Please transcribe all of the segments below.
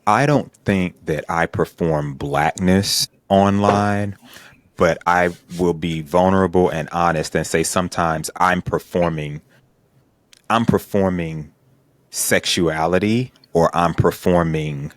I don't think that I perform blackness online, but I will be vulnerable and honest and say sometimes I'm performing sexuality, or I'm performing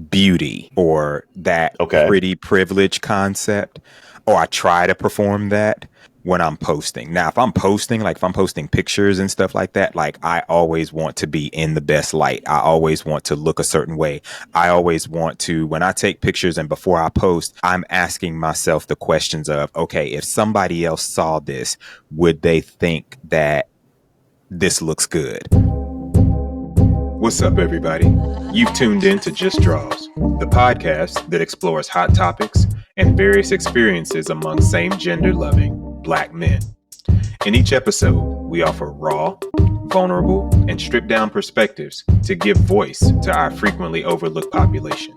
beauty, or that Okay. pretty privilege concept, or I try to perform that when I'm posting. Now, if I'm posting pictures and stuff like that, like I always want to be in the best light. I always want to look a certain way. I always want to, when I take pictures and before I post, I'm asking myself the questions of, okay, if somebody else saw this, would they think that this looks good? What's up, everybody? You've tuned in to Just Drawz, the podcast that explores hot topics and various experiences among same-gender-loving Black men. In each episode, we offer raw, vulnerable, and stripped-down perspectives to give voice to our frequently overlooked population.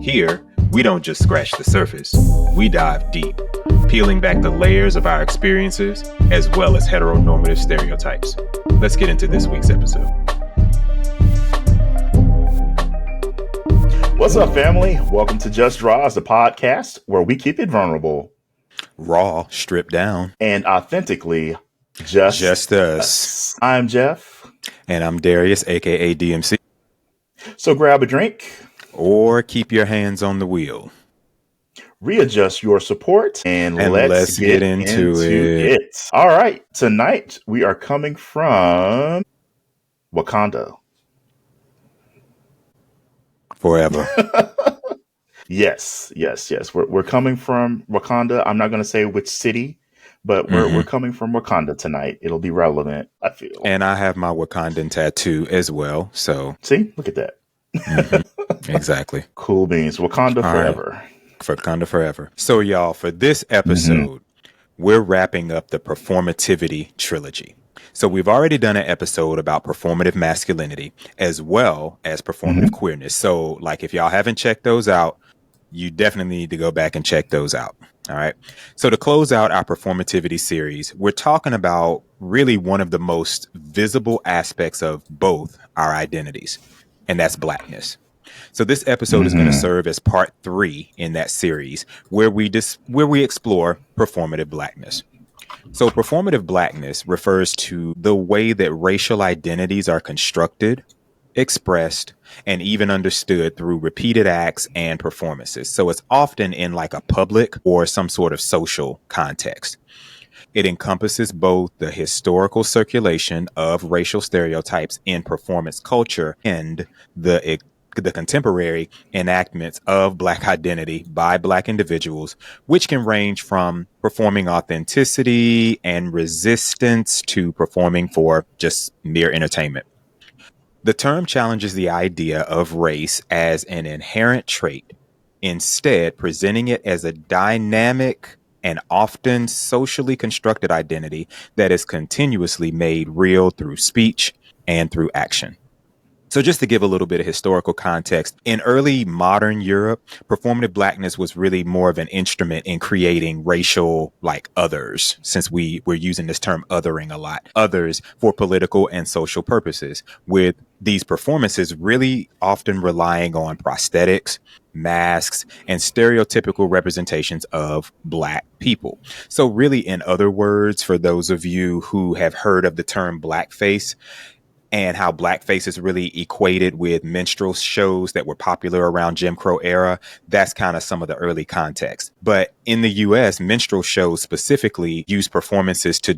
Here, we don't just scratch the surface, we dive deep, peeling back the layers of our experiences as well as heteronormative stereotypes. Let's get into this week's episode. What's up, family? Welcome to Just Drawz, the podcast where we keep it vulnerable, Raw, stripped down, and authentically just us. I'm Jeff. And I'm Darius, aka DMC. So grab a drink, or keep your hands on the wheel. Readjust your support, and let's get into it. All right. Tonight, we are coming from Wakanda. Forever. Yes. We're coming from Wakanda. I'm not going to say which city, but we're coming from Wakanda tonight. It'll be relevant, I feel. And I have my Wakandan tattoo as well. So see, look at that. Exactly. Cool beans. Wakanda forever. Right. Wakanda forever. So, y'all, for this episode, we're wrapping up the Performativity trilogy. So we've already done an episode about performative masculinity as well as performative queerness. So, like, if y'all haven't checked those out, you definitely need to go back and check those out. All right. So to close out our performativity series, we're talking about really one of the most visible aspects of both our identities, and that's blackness. So this episode is going to serve as part 3 in that series where we explore performative blackness. So performative blackness refers to the way that racial identities are constructed, expressed, and even understood through repeated acts and performances. So it's often in like a public or some sort of social context. It encompasses both the historical circulation of racial stereotypes in performance culture and the contemporary enactments of Black identity by Black individuals, which can range from performing authenticity and resistance to performing for just mere entertainment. The term challenges the idea of race as an inherent trait, instead presenting it as a dynamic and often socially constructed identity that is continuously made real through speech and through action. So just to give a little bit of historical context, in early modern Europe, performative blackness was really more of an instrument in creating racial like others, since we're using this term othering a lot, others for political and social purposes, with these performances really often relying on prosthetics, masks, and stereotypical representations of Black people. So really, in other words, for those of you who have heard of the term blackface, and how blackface is really equated with minstrel shows that were popular around Jim Crow era. That's kind of some of the early context. But in the US, minstrel shows specifically use performances to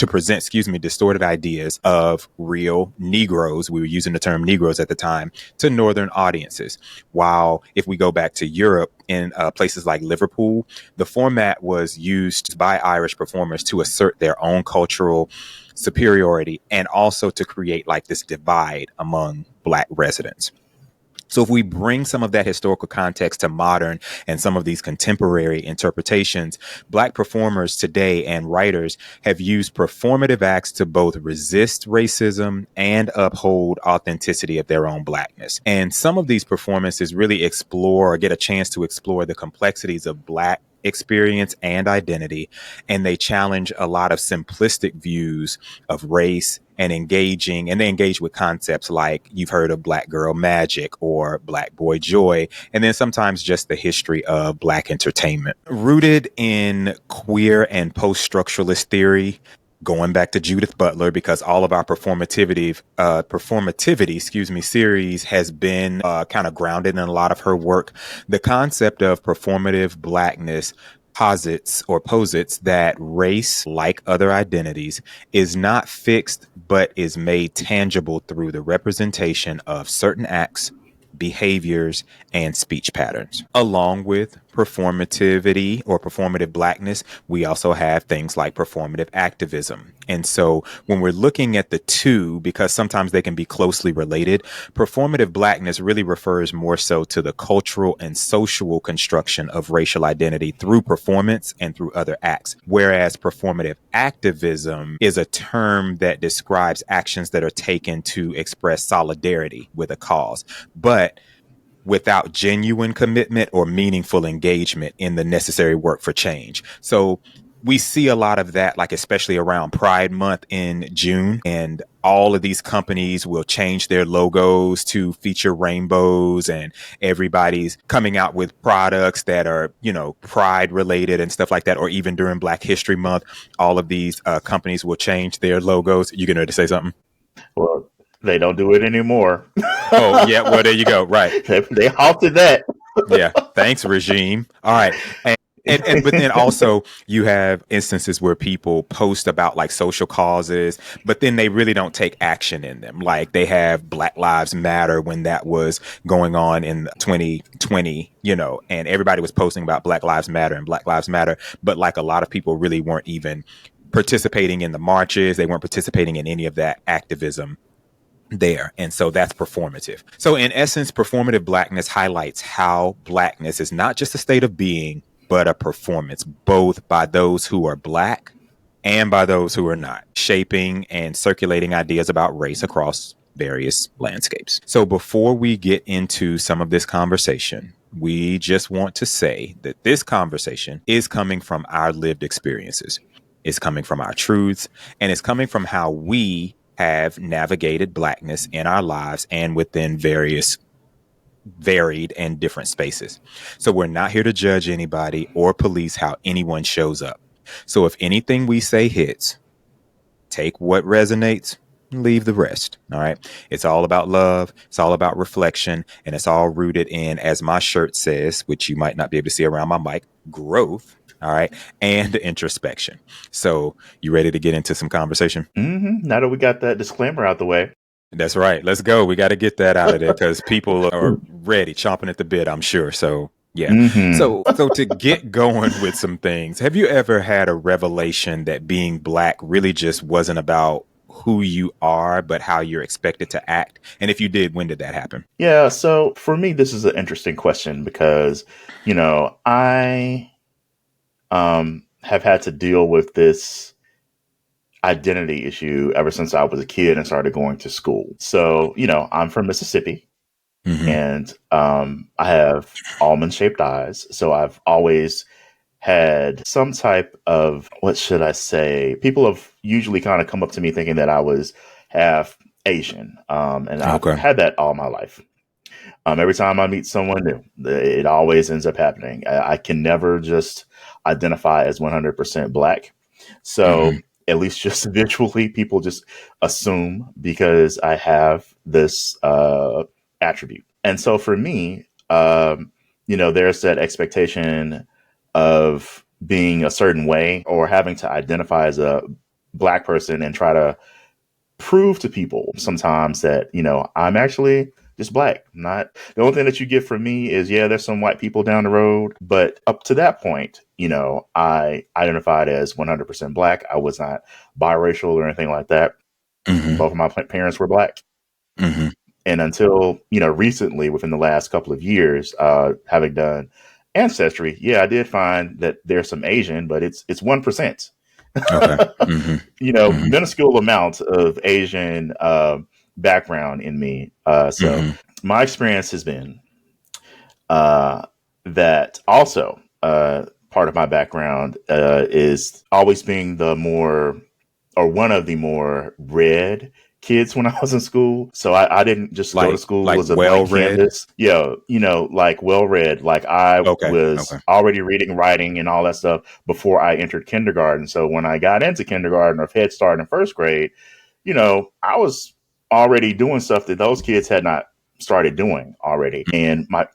present distorted ideas of real Negroes. We were using the term Negroes at the time, to Northern audiences. While if we go back to Europe, in places like Liverpool, the format was used by Irish performers to assert their own cultural superiority and also to create like this divide among Black residents. So if we bring some of that historical context to modern and some of these contemporary interpretations, Black performers today and writers have used performative acts to both resist racism and uphold authenticity of their own Blackness. And some of these performances really explore or get a chance to explore the complexities of Black experience and identity, and they challenge a lot of simplistic views of race and they engage with concepts like you've heard of Black girl magic or Black boy joy, and then sometimes just the history of Black entertainment. Rooted in queer and post-structuralist theory, going back to Judith Butler, because all of our performativity, series has been kind of grounded in a lot of her work. The concept of performative blackness posits that race, like other identities, is not fixed, but is made tangible through the representation of certain acts, behaviors, and speech patterns. Along with performativity or performative blackness, we also have things like performative activism. And so when we're looking at the two, because sometimes they can be closely related, performative blackness really refers more so to the cultural and social construction of racial identity through performance and through other acts. Whereas performative activism is a term that describes actions that are taken to express solidarity with a cause, but without genuine commitment or meaningful engagement in the necessary work for change. So we see a lot of that, like especially around Pride Month in June, and all of these companies will change their logos to feature rainbows, and everybody's coming out with products that are, pride related and stuff like that. Or even during Black History Month, all of these companies will change their logos. You going to say something? Well, they don't do it anymore. Oh, yeah. Well, there you go. Right. They halted that. Yeah. Thanks, regime. All right. But then also you have instances where people post about like social causes, but then they really don't take action in them. Like they have Black Lives Matter when that was going on in 2020, and everybody was posting about Black Lives Matter and Black Lives Matter. But like a lot of people really weren't even participating in the marches. They weren't participating in any of that activism there. And so that's performative. So in essence, performative blackness highlights how blackness is not just a state of being, but a performance, both by those who are Black and by those who are not, shaping and circulating ideas about race across various landscapes. So before we get into some of this conversation, we just want to say that this conversation is coming from our lived experiences. It's coming from our truths, and it's coming from how we have navigated blackness in our lives and within various varied and different spaces. So we're not here to judge anybody or police how anyone shows up. So if anything we say hits, take what resonates, leave the rest. All right. It's all about love. It's all about reflection. And it's all rooted in, as my shirt says, which you might not be able to see around my mic, growth. All right. And introspection. So you ready to get into some conversation? Mm-hmm. Now that we got that disclaimer out the way. That's right. Let's go. We got to get that out of there because people are ready, chomping at the bit, I'm sure. So yeah. Mm-hmm. So to get going with some things, have you ever had a revelation that being Black really just wasn't about who you are, but how you're expected to act? And if you did, when did that happen? Yeah. So for me, this is an interesting question because, I have had to deal with this identity issue ever since I was a kid and started going to school. So, I'm from Mississippi. Mm-hmm. And I have almond-shaped eyes. So I've always had some type of, what should I say? People have usually kind of come up to me thinking that I was half Asian. And I've had that all my life. Every time I meet someone new, it always ends up happening. I can never just identify as 100% Black. So at least just visually, people just assume because I have this attribute. And so for me, there's that expectation of being a certain way or having to identify as a Black person and try to prove to people sometimes that, I'm actually just Black. Not the only thing that you get from me is, there's some white people down the road. But up to that point, I identified as 100% Black. I was not biracial or anything like that. Mm-hmm. Both of my parents were Black. Mm-hmm. And until, recently, within the last couple of years, having done Ancestry, I did find that there's some Asian, but it's 1%. Okay. Mm-hmm. Minuscule amount of Asian background in me. So my experience has been that also part of my background is always being the more, or one of the more read kids when I was in school. So I didn't just go to school like as a well blank read. canvas. Yeah, like well read. Like I Okay. was Okay. already reading, writing, and all that stuff before I entered kindergarten. So when I got into kindergarten or Head Start in first grade, I was already doing stuff that those kids had not started doing already. And my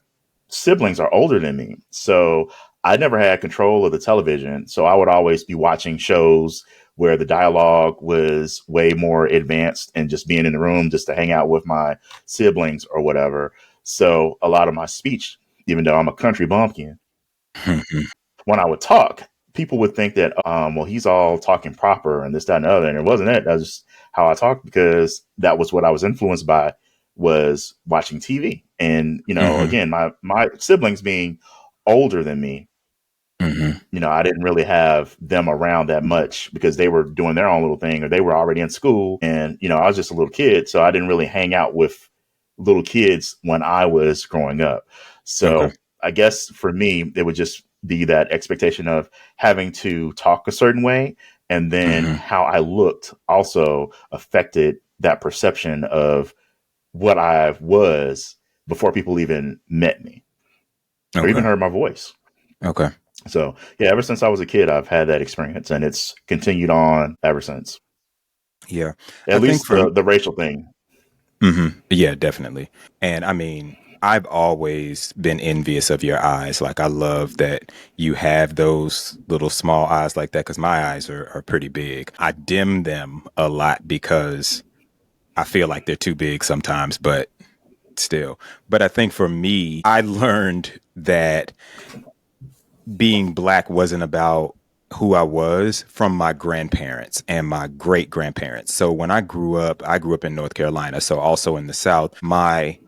siblings are older than me. So I never had control of the television. So I would always be watching shows where the dialogue was way more advanced and just being in the room just to hang out with my siblings or whatever. So a lot of my speech, even though I'm a country bumpkin, when I would talk, people would think that, well, he's all talking proper and this, that, and the other. And it wasn't it. That's just how I talked because that was what I was influenced by, was watching TV. And, Hmm. again, my siblings being older than me, Hmm. I didn't really have them around that much because they were doing their own little thing or they were already in school. And, I was just a little kid. So I didn't really hang out with little kids when I was growing up. Okay. So I guess for me, it would just be that expectation of having to talk a certain way. And then Hmm. how I looked also affected that perception of what I was before people even met me or even Okay. heard my voice. Okay. So yeah, ever since I was a kid, I've had that experience, and it's continued on ever since. Yeah. I At think least for the racial thing. Yeah, definitely. And I mean, I've always been envious of your eyes. Like, I love that you have those little small eyes like that because my eyes are pretty big. I dim them a lot because I feel like they're too big sometimes, but still. But I think for me, I learned that being black wasn't about who I was from my grandparents and my great grandparents. So when I grew up in North Carolina, so also in the South. My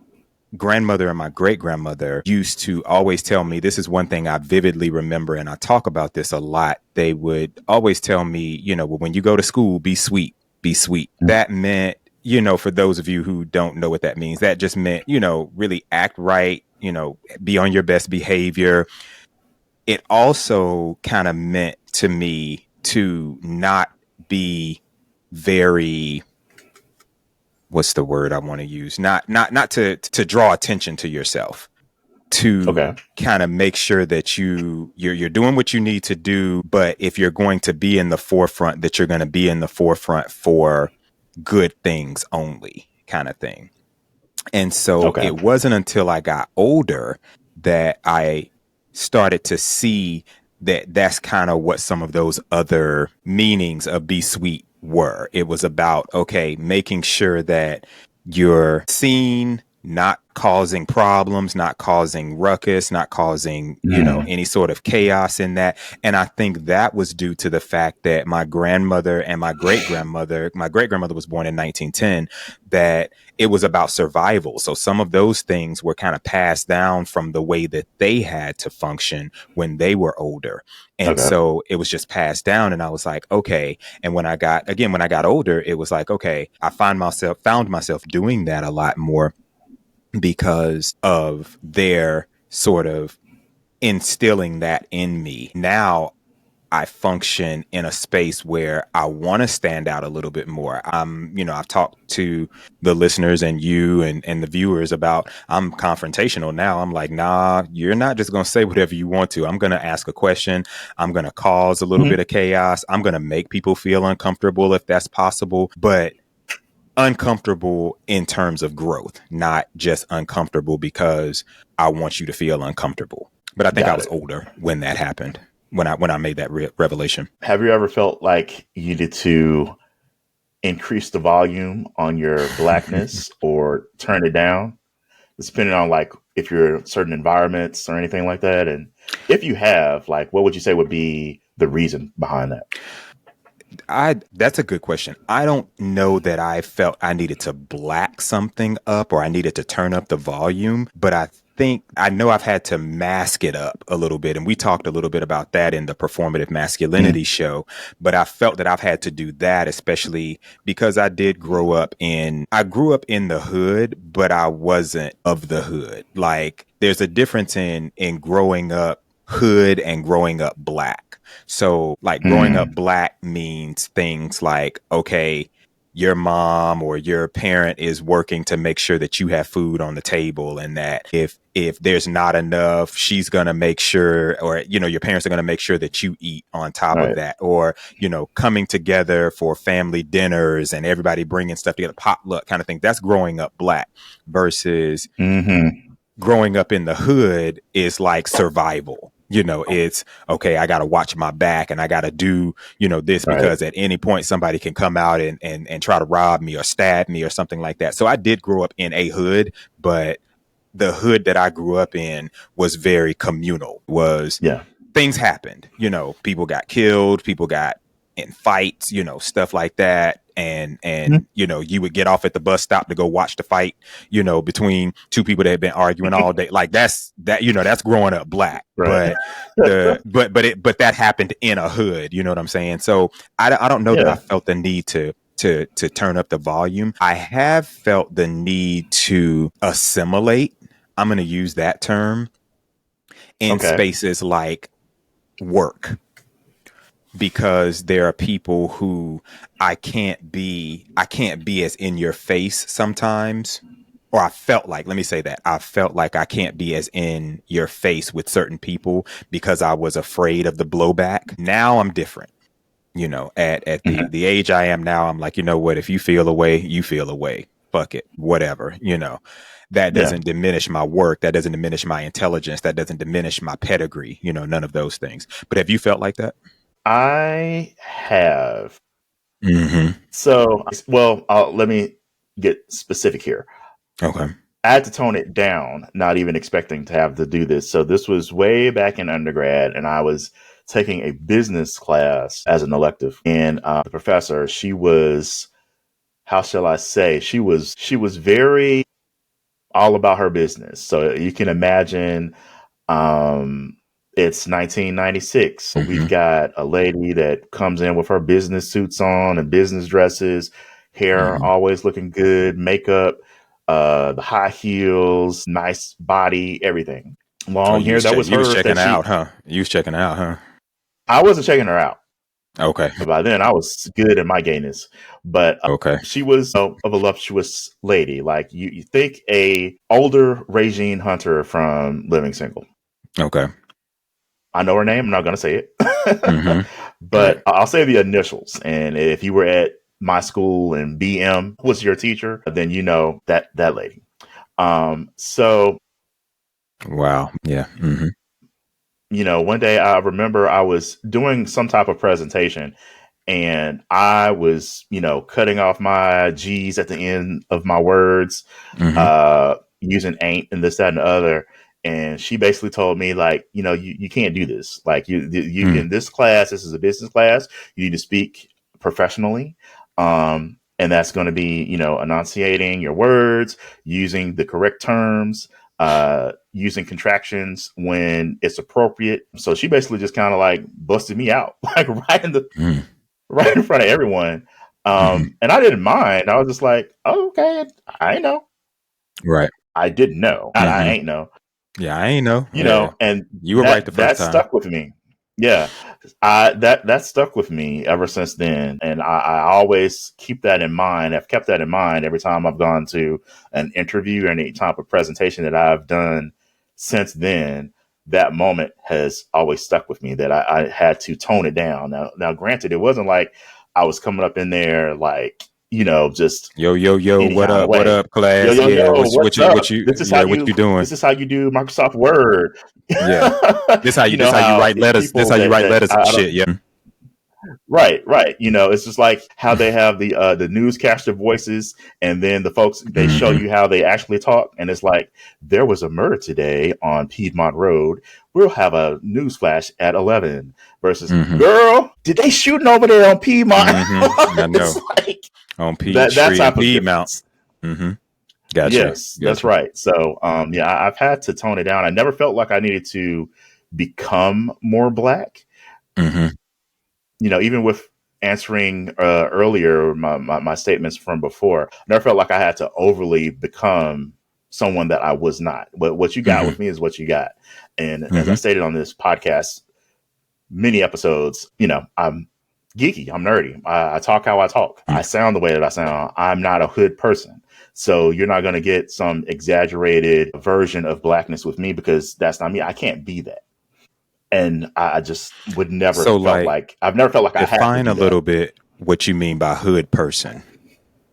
grandmother and my great grandmother used to always tell me, this is one thing I vividly remember, and I talk about this a lot. They would always tell me, well, when you go to school, be sweet, be sweet. That meant, for those of you who don't know what that means, that just meant, really act right, be on your best behavior. It also kind of meant to me to not be very, what's the word I want to use? Not to draw attention to yourself, to Okay. kind of make sure that you're doing what you need to do, but if you're going to be in the forefront, that you're going to be in the forefront for good things only, kind of thing. And so Okay. it wasn't until I got older that I started to see that that's kind of what some of those other meanings of be sweet were. It was about, okay, making sure that you're seen, not causing problems, not causing ruckus, not causing, Mm. any sort of chaos in that. And I think that was due to the fact that my grandmother and my great grandmother was born in 1910, that it was about survival. So some of those things were kind of passed down from the way that they had to function when they were older. And Okay. so it was just passed down. And I was like, okay. And when I got older, it was like, okay, I found myself doing that a lot more because of their sort of instilling that in me. Now I function in a space where I want to stand out a little bit more. I've talked to the listeners and you and the viewers about, I'm confrontational now. I'm like, nah, you're not just going to say whatever you want to. I'm going to ask a question. I'm going to cause a little Mhm. bit of chaos. I'm going to make people feel uncomfortable if that's possible, but uncomfortable in terms of growth, not just uncomfortable because I want you to feel uncomfortable. But I think I Got was it. older when that happened, when I made that revelation. Have you ever felt like you needed to increase the volume on your blackness or turn it down, depending on like if you're in certain environments or anything like that? And if you have, like, what would you say would be the reason behind that? I That's a good question. I don't know that I felt I needed to black something up or I needed to turn up the volume, but I know I've had to mask it up a little bit. And we talked a little bit about that in the Performative Masculinity Mm. show. But I felt that I've had to do that, especially because I grew up in the hood, but I wasn't of the hood. Like, there's a difference in growing up hood and growing up black. So like growing up Mm, black means things like, okay, your mom or your parent is working to make sure that you have food on the table, and that if there's not enough, she's going to make sure, or your parents are going to make sure that you eat on top of right. that. Or coming together for family dinners and everybody bringing stuff together, potluck kind of thing. That's growing up black. Versus Mm-hmm. growing up in the hood is like survival. It's okay, I got to watch my back and I got to do, this, Right. because at any point somebody can come out and try to rob me or stab me or something like that. So I did grow up in a hood, but the hood that I grew up in was very communal. Was Yeah. things happened, people got killed, people got in fights, stuff like that. And you would get off at the bus stop to go watch the fight, between two people that had been arguing all day. Like that's growing up black. Right. But that happened in a hood, you know what I'm saying? So I don't know that I Yeah. felt the need to turn up the volume. I have felt the need to assimilate. I'm going to use that term in Okay. spaces like work, because there are people who I can't be as in your face sometimes. Or let me say that, I felt like I can't be as in your face with certain people because I was afraid of the blowback. Now I'm different. At Mhm. the age I am now, I'm like, you know what, if you feel away, you feel away. Fuck it, whatever. That Yeah. doesn't diminish my work. That doesn't diminish my intelligence. That doesn't diminish my pedigree. None of those things. But have you felt like that? I have. Mm-hmm. So, well, let me get specific here. Okay. I had to tone it down, not even expecting to have to do this. So this was way back in undergrad, and I was taking a business class as an elective. And the professor, she was, how shall I say, she was very all about her business. So you can imagine, um, it's 1996. We've Mm-hmm. got a lady that comes in with her business suits on and business dresses, hair Mm-hmm. always looking good, makeup, the high heels, nice body, everything. Oh, Long hair. That was you was hers. checking That out, she. huh? You was checking out, huh? I wasn't checking her out. Okay. By then, I was good in my gayness, but Okay. she was of a voluptuous lady. Like you think a older Regine Hunter from Living Single. Okay. I know her name. I'm not going to say it, Mm-hmm. Right. but I'll say the initials. And if you were at my school and BM was your teacher, then you know that lady. So Wow. Yeah. Mm-hmm. one day I remember I was doing some type of presentation, and I was, cutting off my G's at the end of my words, Mm-hmm. using ain't and this, that, and the other. And she basically told me, like, you can't do this. Like, you Mm. in this class, this is a business class. You need to speak professionally. And that's going to be, enunciating your words, using the correct terms, using contractions when it's appropriate. So she basically just kind of like busted me out, like Mm. right in front of everyone. Mm-hmm. And I didn't mind. I was just like, oh, okay, I know. Right. I didn't know. And I Mm-hmm. ain't know. Yeah, I ain't know. Yeah. And You were right the that first time. stuck with me. Yeah. That stuck with me ever since then. And I always keep that in mind. I've kept that in mind every time I've gone to an interview or any type of presentation that I've done since then. That moment has always stuck with me, that I had to tone it down. Now, granted, it wasn't like I was coming up in there like, just Yo, yo, yo, any what kind of up? What way. up, Yo, class? yo, Yeah, yo, what's up? what you doing? This is how you do Microsoft Word. Yeah. This how you How write letters. This people how you write letters and I don't. shit. Yeah. Right. It's just like how they have the newscaster voices, and then the folks, they show Mm-hmm. you how they actually talk, and it's like, there was a murder today on Piedmont Road. We'll have a news flash at 11. Versus, Mm-hmm. girl, did they shooting over there on Piedmont? Mm-hmm. I It's know. like On that Peachtree and type of Piedmont. difference. Mm-hmm. Gotcha. Yes, that's Gotcha. right. So, yeah, I've had to tone it down. I never felt like I needed to become more black. Mm-hmm. Even with answering earlier my statements from before, I never felt like I had to overly become. someone that I was not. But what you got with me is what you got. And as I stated on this podcast, many episodes, I'm geeky, I'm nerdy. I talk how I talk. I sound the way that I sound. I'm not a hood person. So you're not going to get some exaggerated version of blackness with me, because that's not me. I can't be that. And I just would never I've never felt like I had to define be a little bit what you mean by hood person,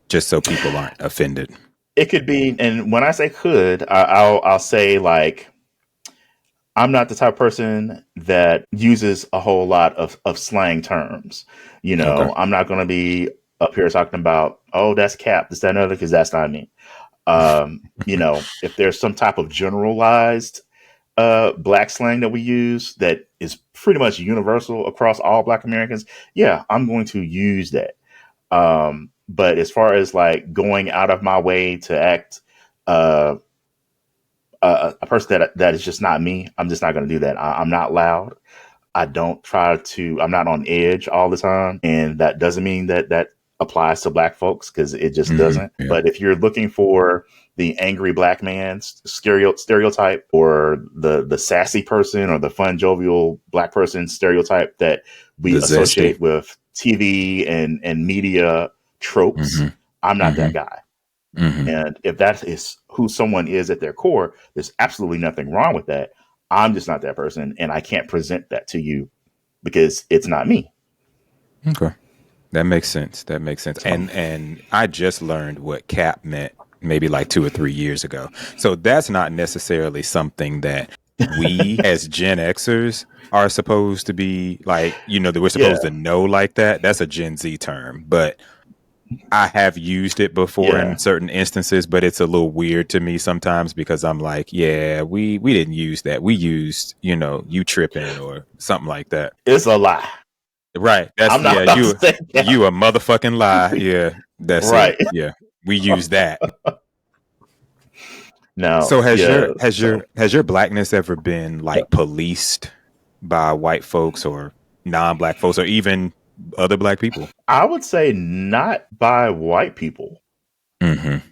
just so people aren't offended. It could be, and when I say hood, I'll say like, I'm not the type of person that uses a whole lot of slang terms. Okay. I'm not going to be up here talking about, oh, that's cap, this, that, and other, because that's not me. If there's some type of generalized black slang that we use that is pretty much universal across all Black Americans, yeah, I'm going to use that. But as far as like going out of my way to act a person that is just not me, I'm just not going to do that. I'm not loud. I'm not on edge all the time. And that doesn't mean that applies to Black folks, because it just doesn't. Yeah. But if you're looking for the angry Black man stereotype, or the sassy person, or the fun, jovial Black person stereotype that we associate with TV and media tropes, I'm not that guy. And if that is who someone is at their core, there's absolutely nothing wrong with that. I'm just not that person, and I can't present that to you because it's not me. Okay. That makes sense. And I just learned what cap meant maybe like 2 or 3 years ago. So that's not necessarily something that we as Gen Xers are supposed to be like, that we're supposed to know like that. That's a Gen Z term, but I have used it before in certain instances, but it's a little weird to me sometimes, because I'm like, yeah, we didn't use that. We used, you tripping or something like that. It's a lie. Right. That's you a motherfucking lie. Yeah. That's right. It. Yeah. We use that. No. So has your blackness ever been like policed by white folks or non-Black folks, or even other Black people? I would say not by white people.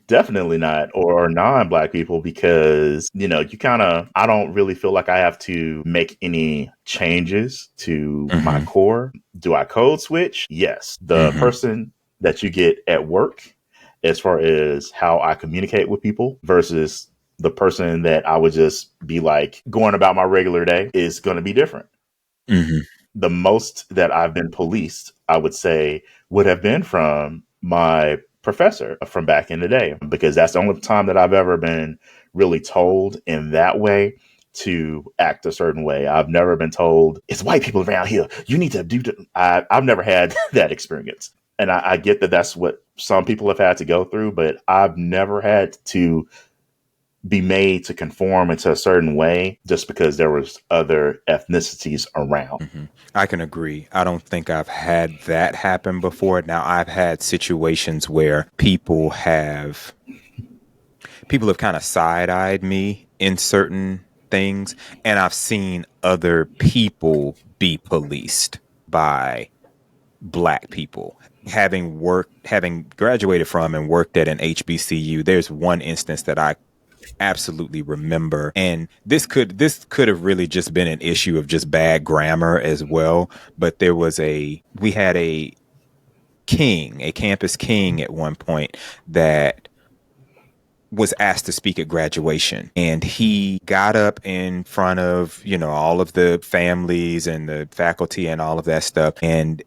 Definitely not, or non-Black people, because I don't really feel like I have to make any changes to my core. Do I code switch? Yes. The person that you get at work, as far as how I communicate with people versus the person that I would just be like going about my regular day, is going to be different. The most that I've been policed, I would say, would have been from my professor from back in the day, because that's the only time that I've ever been really told in that way to act a certain way. I've never been told, it's white people around here, you need to do I've never had that experience. And I get that that's what some people have had to go through, but I've never had to be made to conform into a certain way just because there was other ethnicities around. I can agree. I don't think I've had that happen before. Now, I've had situations where people have kind of side-eyed me in certain things, and I've seen other people be policed by Black people. Having graduated from and worked at an HBCU, there's one instance that I absolutely remember, and this could have really just been an issue of just bad grammar as well, but we had a campus king at one point that was asked to speak at graduation, and he got up in front of all of the families and the faculty and all of that stuff, and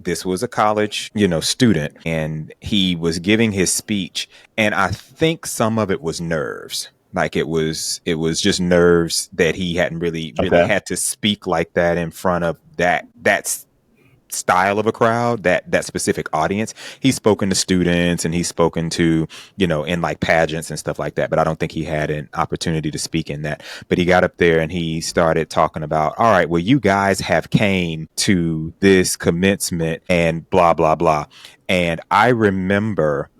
this was a college, student, and he was giving his speech, and I think some of it was nerves. Like it was just nerves that he hadn't really had to speak like that in front of that style of a crowd, that specific audience. He's spoken to students and he's spoken to, in like pageants and stuff like that, but I don't think he had an opportunity to speak in that. But he got up there and he started talking about, all right, well, you guys have came to this commencement and blah, blah, blah. And I remember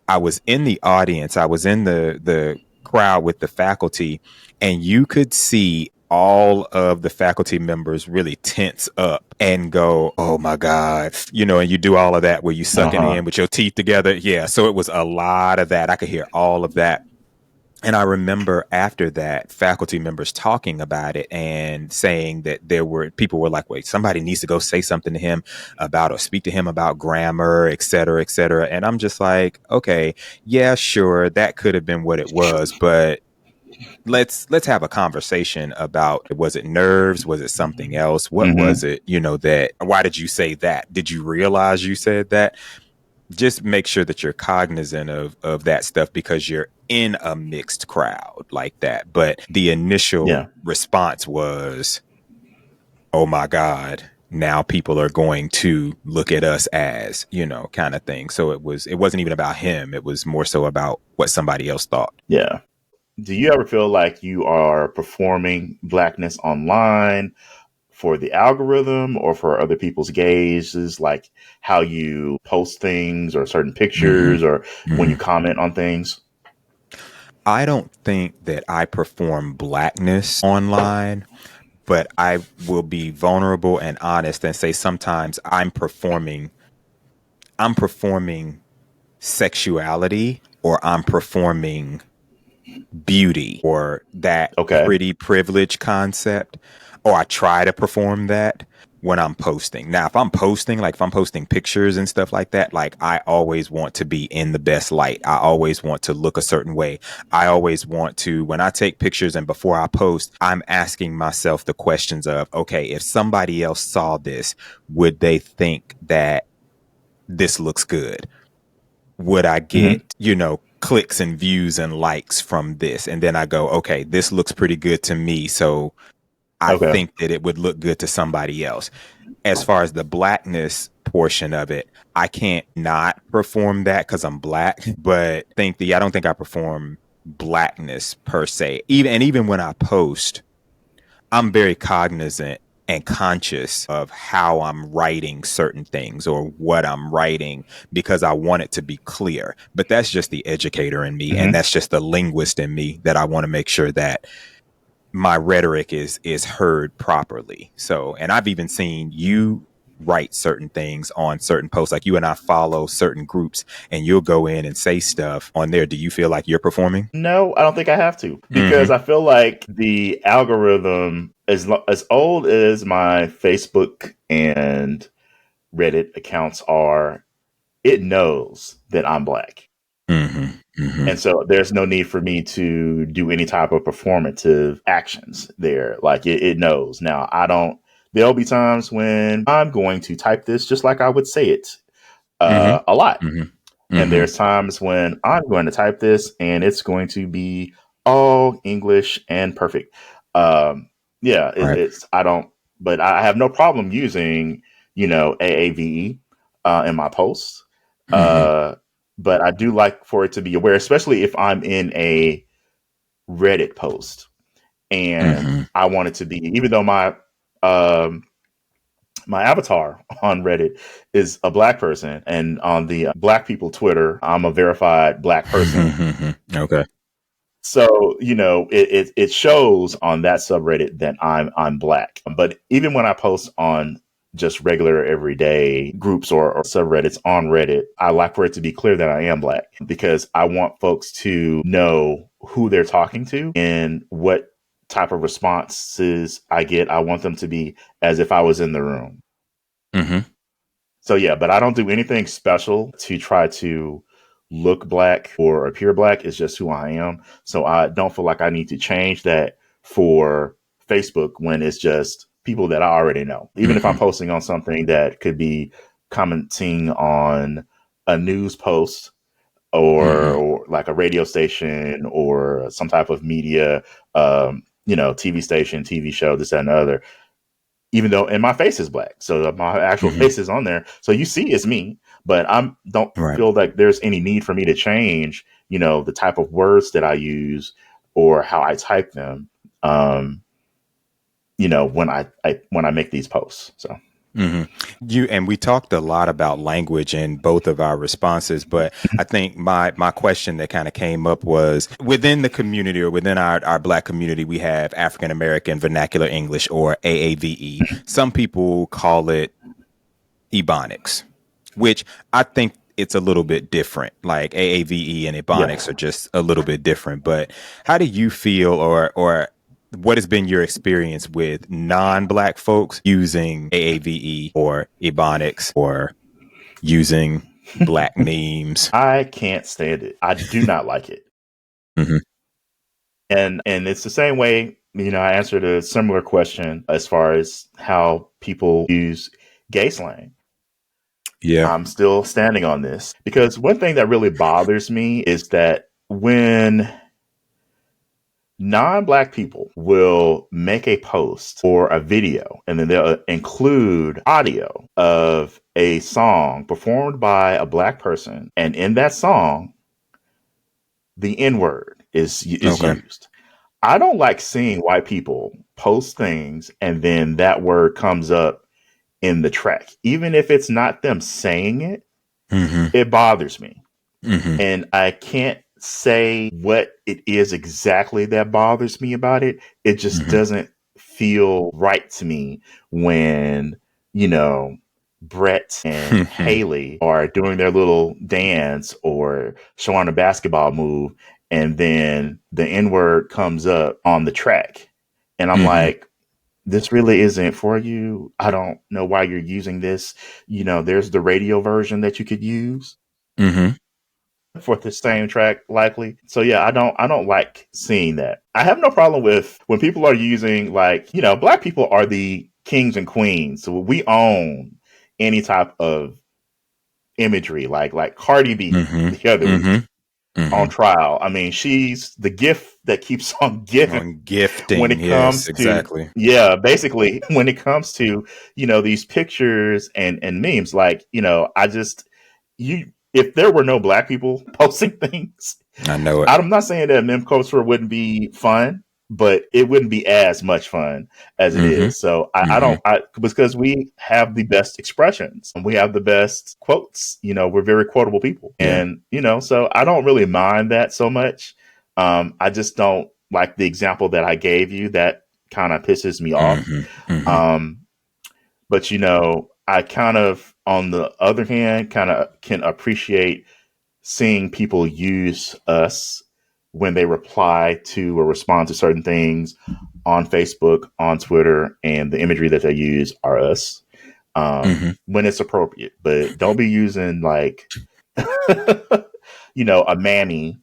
I was in the audience, I was in the crowd with the faculty, and you could see all of the faculty members really tense up and go, oh my God, and you do all of that where you suck it in with your teeth together. Yeah. So it was a lot of that. I could hear all of that. And I remember after that, faculty members talking about it and saying that people were like, wait, somebody needs to go say something to him about or speak to him about grammar, et cetera, et cetera. And I'm just like, okay, yeah, sure, that could have been what it was, but let's have a conversation about, was it nerves? Was it something else? What Mm-hmm. was it? That, why did you say that? Did you realize you said that? Just make sure that you're cognizant of that stuff, because you're in a mixed crowd like that. But the initial Yeah. response was, oh my God, now people are going to look at us as, kind of thing. So it wasn't even about him. It was more so about what somebody else thought. Yeah. Do you ever feel like you are performing blackness online for the algorithm or for other people's gazes, like how you post things or certain pictures or Mm-hmm. when you Mm-hmm. comment on things? I don't think that I perform blackness online, but I will be vulnerable and honest and say sometimes I'm performing sexuality, or I'm performing beauty, or that Okay. pretty privilege concept, or I try to perform that when I'm posting. Now, if I'm posting pictures and stuff like that, like, I always want to be in the best light. I always want to look a certain way. I always want to, when I take pictures and before I post, I'm asking myself the questions of, okay, if somebody else saw this, would they think that this looks good? Would I Mm-hmm. get, clicks and views and likes from this? And then I go, okay, this looks pretty good to me, so I Okay. think that it would look good to somebody else. As far as the blackness portion of it, I can't not perform that because I'm black, but I don't think I perform blackness per se. Even when I post, I'm very cognizant and conscious of how I'm writing certain things or what I'm writing, because I want it to be clear. But that's just the educator in me, and Mm-hmm. that's just the linguist in me, that I want to make sure that my rhetoric is heard properly. So, and I've even seen you write certain things on certain posts, like you and I follow certain groups, and you'll go in and say stuff on there. Do you feel like you're performing? No, I don't think I have to, because Mm-hmm. I feel like the algorithm, as old as my Facebook and Reddit accounts are, it knows that I'm black. Mm-hmm. Mm-hmm. And so there's no need for me to do any type of performative actions there. Like it knows. Now, there'll be times when I'm going to type this just like I would say it Mm-hmm. a lot. Mm-hmm. And Mm-hmm. there's times when I'm going to type this and it's going to be all English and perfect. Um, yeah, Right. I don't, but I have no problem using, AAVE in my posts. Mm-hmm. Uh, but I do like for it to be aware, especially if I'm in a Reddit post and Mm-hmm. I want it to be, even though um, my avatar on Reddit is a black person, and on the Black people Twitter, I'm a verified black person. Okay. So it shows on that subreddit that I'm black. But even when I post on just regular everyday groups or subreddits on Reddit, I like for it to be clear that I am black, because I want folks to know who they're talking to and what type of responses I get. I want them to be as if I was in the room. Mm-hmm. So yeah, but I don't do anything special to try to look black or appear black. It's just who I am. So I don't feel like I need to change that for Facebook when it's just people that I already know. Even if I'm Mm-hmm. posting on something that could be commenting on a news post, or, Mm-hmm. or like a radio station or some type of media, TV station, TV show, this, that, and the other, even though and my face is black, so my actual Mm-hmm. face is on there, so you see it's me. But I don't Right. feel like there's any need for me to change, the type of words that I use or how I type them. Um, when I make these posts. So Mm-hmm. And we talked a lot about language in both of our responses, but I think my question that kind of came up was, within the community, or within our black community, we have African American Vernacular English, or AAVE. Some people call it Ebonics, which I think it's a little bit different. Like AAVE and Yeah. Ebonics are just a little bit different. But how do you feel, or what has been your experience with non-Black folks using AAVE or Ebonics or using Black memes? I can't stand it. I do not like it. Mm-hmm. And it's the same way, I answered a similar question as far as how people use gay slang. Yeah. I'm still standing on this because one thing that really bothers me is that when non-Black people will make a post or a video and then they'll include audio of a song performed by a Black person, and in that song the N-word is Okay. used. I don't like seeing white people post things and then that word comes up in the track. Even if it's not them saying it, Mm-hmm. it bothers me. Mm-hmm. And I can't say what it is exactly that bothers me about it. It just Mm-hmm. doesn't feel right to me when, Brett and Haley are doing their little dance or showing a basketball move, and then the N word comes up on the track. And I'm Mm-hmm. like, this really isn't for you. I don't know why you're using this. There's the radio version that you could use Mm-hmm. for the same track, likely. So yeah, I don't like seeing that. I have no problem with when people are using, like, Black people are the kings and queens, so we own any type of imagery, like Cardi B Mm-hmm. the other week Mm-hmm. Mm-hmm. on trial. I mean, she's the gift that keeps on giving On when gifting, it yes, comes to, exactly. yeah, basically when it comes to, these pictures and memes. Like, I just, if there were no Black people posting things, I know it. I'm not saying that meme culture wouldn't be fun, but it wouldn't be as much fun as it Mm-hmm. is. So I Mm-hmm. don't, because we have the best expressions and we have the best quotes. We're very quotable people, Yeah. and so I don't really mind that so much. I just don't like the example that I gave you. That kind of pisses me off. Mm-hmm. Mm-hmm. Um, but I kind of, on the other hand, kind of can appreciate seeing people use us when they reply to or respond to certain things on Facebook, on Twitter, and the imagery that they use are us, Mm-hmm. when it's appropriate. But don't be using, like, a mammy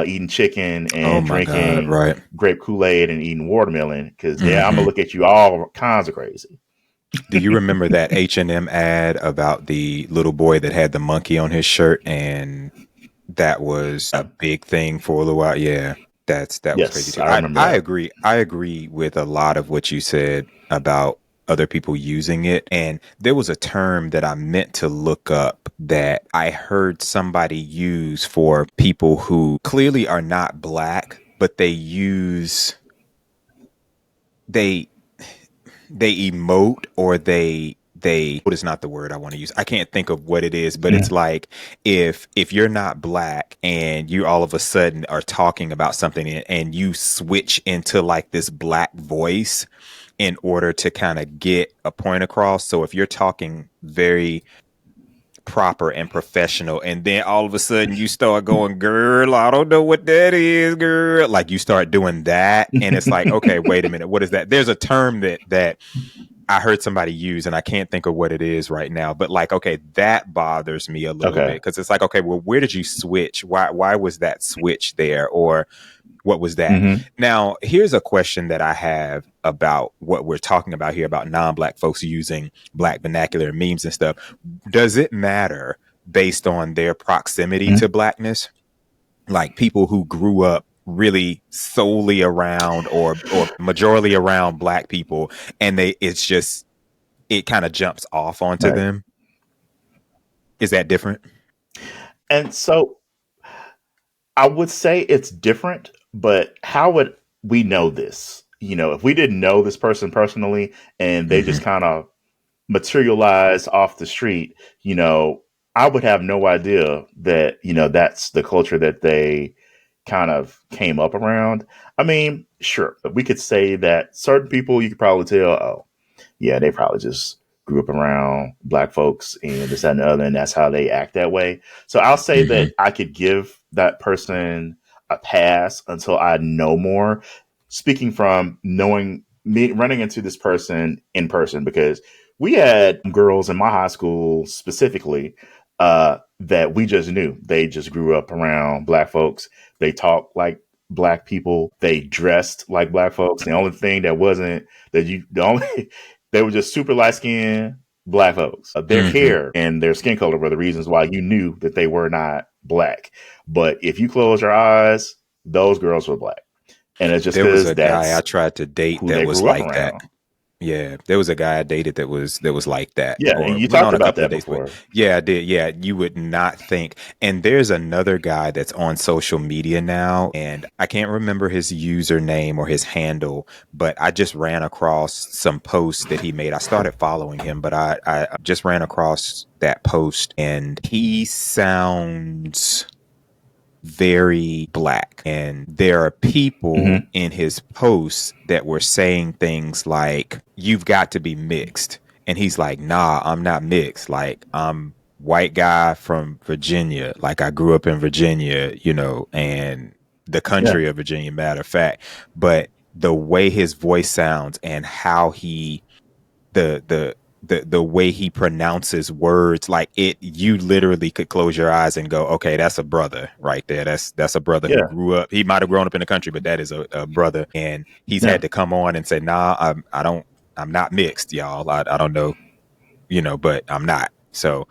eating chicken Oh and my God, drinking right. grape Kool-Aid and eating watermelon, because yeah, I'm gonna Mm-hmm. look at you all kinds of crazy. Do you remember that H&M ad about the little boy that had the monkey on his shirt, and that was a big thing for a little while? Yeah, that was crazy Yes, too. I I remember I that. agree. I agree with a lot of what you said about other people using it. And there was a term that I meant to look up that I heard somebody use for people who clearly are not Black, but they they emote, or they what is not the word I want to use. I can't think of what it is, but it's Mm. like if you're not Black and you all of a sudden are talking about something, and you switch into like this Black voice in order to kind of get a point across. So if you're talking very proper and professional, and then all of a sudden you start going, girl, I don't know what that is, girl, like you start doing that, and it's like, okay, wait a minute, what is that? There's a term that I heard somebody use, and I can't think of what it is right now, but like, okay, that bothers me a little bit, Okay. because it's like, okay, well, where did you switch? Why was that switch there? Or what was that? Hmm. Now, here's a question that I have about what we're talking about here, about non-Black folks using Black vernacular and memes and stuff. Does it matter based on their proximity to Blackness? Like people who grew up really solely around, or majorly around Black people, and it kind of jumps off onto Right. them. Is that different? And so I would say it's different, but how would we know this? If we didn't know this person personally and they Mm-hmm. just kind of materialize off the street, I would have no idea that, that's the culture that they kind of came up around. I mean, sure, we could say that certain people, you could probably tell, oh, yeah, they probably just grew up around black folks and this, that, and the other, and that's how they act that way. So I'll say Mm-hmm. that I could give that person a pass until I know more. Speaking from knowing me, running into this person in person, because we had girls in my high school specifically that we just knew. They just grew up around black folks. They talked like black people. They dressed like black folks. The only thing that wasn't that you the only they were just super light skinned black folks. Their Mm-hmm. hair and their skin color were the reasons why you knew that they were not black. But if you close your eyes, those girls were black. And it's just There was because a guy I that's tried to date who that they was grew up like that. around. Yeah, there was a guy I dated that was like that, Yeah, and or you went talked on a about couple of that dates with. before. Yeah, I did. Yeah, you would not think. And there's another guy that's on social media now, and I can't remember his username or his handle, but I just ran across some posts that he made. I started following him, but I just ran across that post, and he sounds very black. And there are people Mm-hmm. in his posts that were saying things like, "You've got to be mixed." And he's like, "Nah, I'm not mixed. Like, I'm white guy from Virginia. Like, I grew up in Virginia, and the Yeah, country of Virginia, matter of fact." But the way his voice sounds and how the way he pronounces words, like, you literally could close your eyes and go, okay, that's a brother right there. That's a brother who yeah, grew up. He might have grown up in the country, but that is a brother. And he's yeah. had to come on and say, nah, I'm not mixed, y'all. I don't know, but I'm not. So,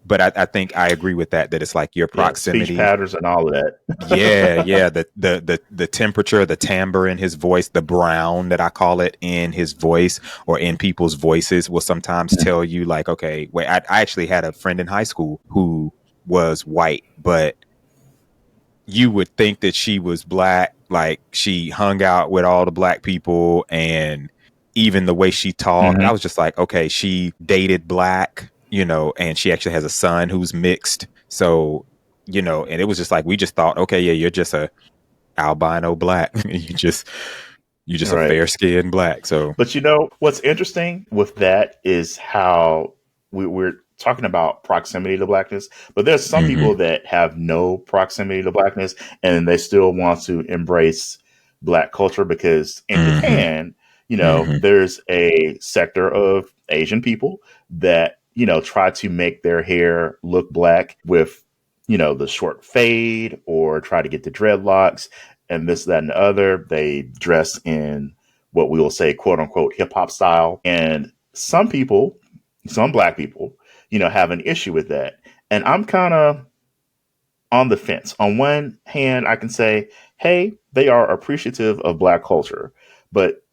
but I think I agree with that it's like your Yeah, speech proximity. patterns and all of Yeah, that. yeah. The temperature, the timbre in his voice, the brown that I call it in his voice or in people's voices will sometimes Yeah. tell you, like, okay, wait, I actually had a friend in high school who was white, but you would think that she was black. Like, she hung out with all the black people, and even the way she talked, I Mm-hmm. was just like, okay, she dated black, and she actually has a son who's mixed. So, and it was just like, we just thought, okay, yeah, you're just a albino black. You just All a right. fair skinned black. So, But what's interesting with that is how we're talking about proximity to blackness, but there's some mm-hmm, people that have no proximity to blackness and they still want to embrace black culture because in mm-hmm, Japan, mm-hmm, there's a sector of Asian people that, try to make their hair look black with, the short fade or try to get the dreadlocks and this, that, and the other. They dress in what we will say, quote unquote, hip hop style. And some people, some black people, have an issue with that. And I'm kind of on the fence. On one hand, I can say, hey, they are appreciative of black culture. But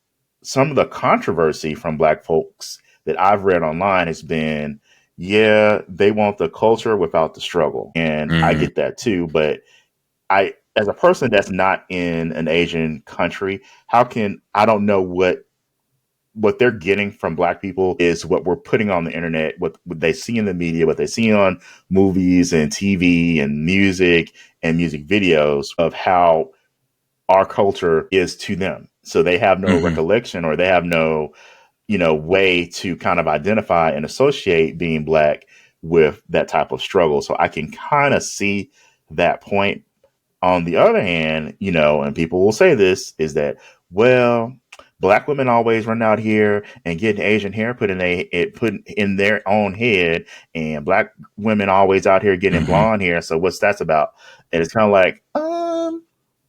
some of the controversy from black folks that I've read online has been, yeah, they want the culture without the struggle. And I mm-hmm, get that too. But as a person that's not in an Asian country, how can I don't know what they're getting from black people is what we're putting on the internet, what they see in the media, what they see on movies and TV and music videos of how our culture is to them. So they have no mm-hmm. recollection or they have no, way to kind of identify and associate being black with that type of struggle. So I can kind of see that point. On the other hand, and people will say this is that, well, black women always run out here and get Asian hair put in their own head, and black women always out here getting Mm-hmm. blonde hair. So what's that about? And it's kind of like,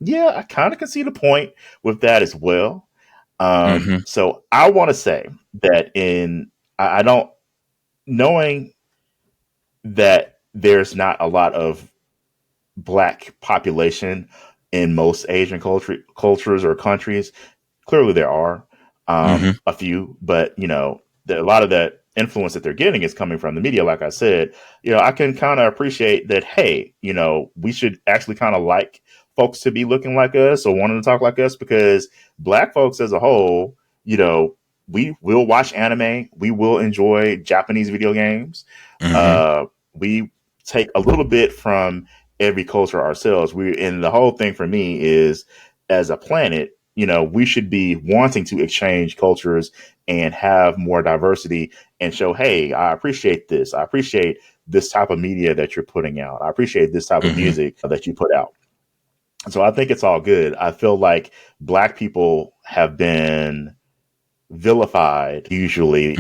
yeah, I kind of can see the point with that as well. Mm-hmm. So I want to say that I don't knowing that there's not a lot of black population in most Asian cultures or countries. Clearly, there are Mm-hmm. a few, but a lot of that influence that they're getting is coming from the media. Like I said, I can kind of appreciate that. Hey, we should actually kind of like folks to be looking like us or wanting to talk like us because black folks as a whole, we will watch anime, we will enjoy Japanese video games. Mm-hmm. We take a little bit from every culture ourselves. And the whole thing for me is as a planet, we should be wanting to exchange cultures and have more diversity and show, hey, I appreciate this. I appreciate this type of media that you're putting out. I appreciate this type of Mm-hmm. music that you put out. So I think it's all good. I feel like Black people have been vilified usually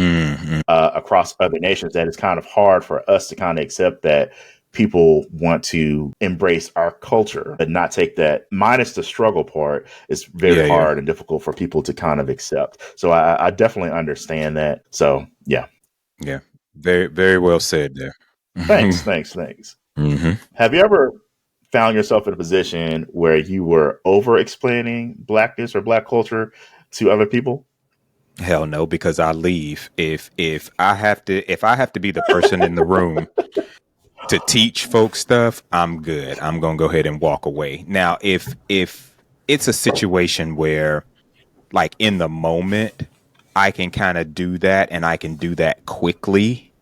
across other nations, that it's kind of hard for us to kind of accept that people want to embrace our culture but not take that, minus the struggle part. It's very hard and difficult for people to kind of accept. So I definitely understand that. So yeah. Very, very well said there. Thanks. Mm-hmm. Have you ever found yourself in a position where you were over explaining Blackness or Black culture to other people? Hell no, because I leave. If I have to be the person in the room to teach folks stuff, I'm good. I'm gonna go ahead and walk away. Now, if it's a situation where, like, in the moment, I can kind of do that and I can do that quickly,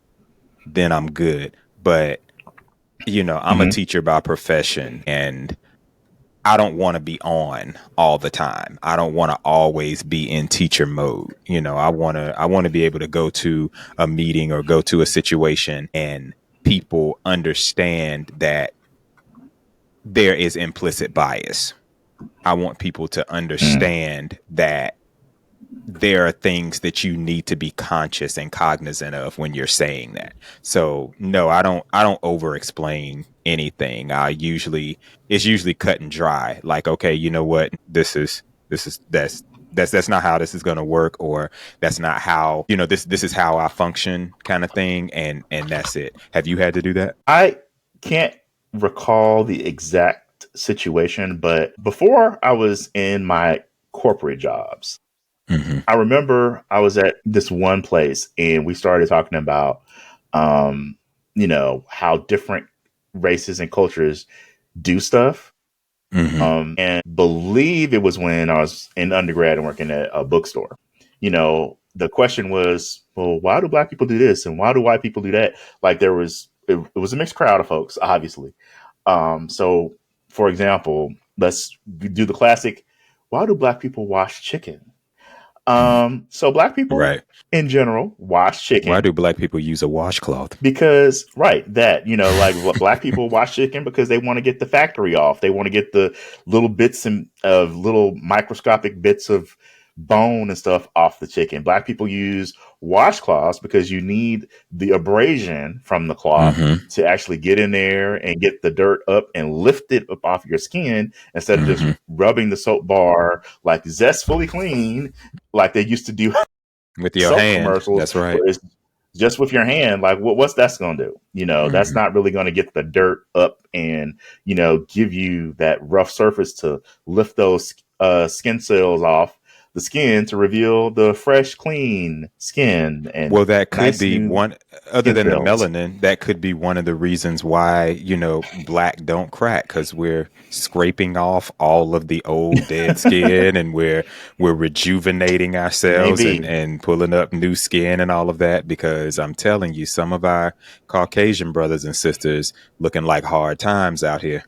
then I'm good. But I'm a teacher by profession, and I don't want to be on all the time. I don't want to always be in teacher mode. I want to be able to go to a meeting or go to a situation and people understand that there is implicit bias. I want people to understand that there are things that you need to be conscious and cognizant of when you're saying that. So no, I don't over explain anything. It's usually cut and dry. Like, okay, you know what? That's not how this is going to work, or that's not how, this is how I function, kind of thing. And that's it. Have you had to do that? I can't recall the exact situation, but before I was in my corporate jobs, I remember I was at this one place and we started talking about, how different races and cultures do stuff. And believe it was when I was in undergrad and working at a bookstore. The question was, well, why do Black people do this and why do white people do that? Like, it was a mixed crowd of folks, obviously. So, for example, let's do the classic. Why do Black people wash chicken? So Black people, right, in general, wash chicken. Why do Black people use a washcloth? Because, like, Black people wash chicken because they want to get the factory off. They want to get the little bits of little microscopic bits of bone and stuff off the chicken. Black people use washcloths because you need the abrasion from the cloth to actually get in there and get the dirt up and lift it up off your skin instead of just rubbing the soap bar like zestfully clean like they used to do with your hand. Commercials. That's right. It's just with your hand. Like, what's that's going to do? That's not really going to get the dirt up and, give you that rough surface to lift those skin cells off the skin to reveal the fresh, clean skin. And well, that could be one, other than the melanin, that could be one of the reasons why, Black don't crack, because we're scraping off all of the old dead skin and we're rejuvenating ourselves and pulling up new skin and all of that, because I'm telling you, some of our Caucasian brothers and sisters looking like hard times out here.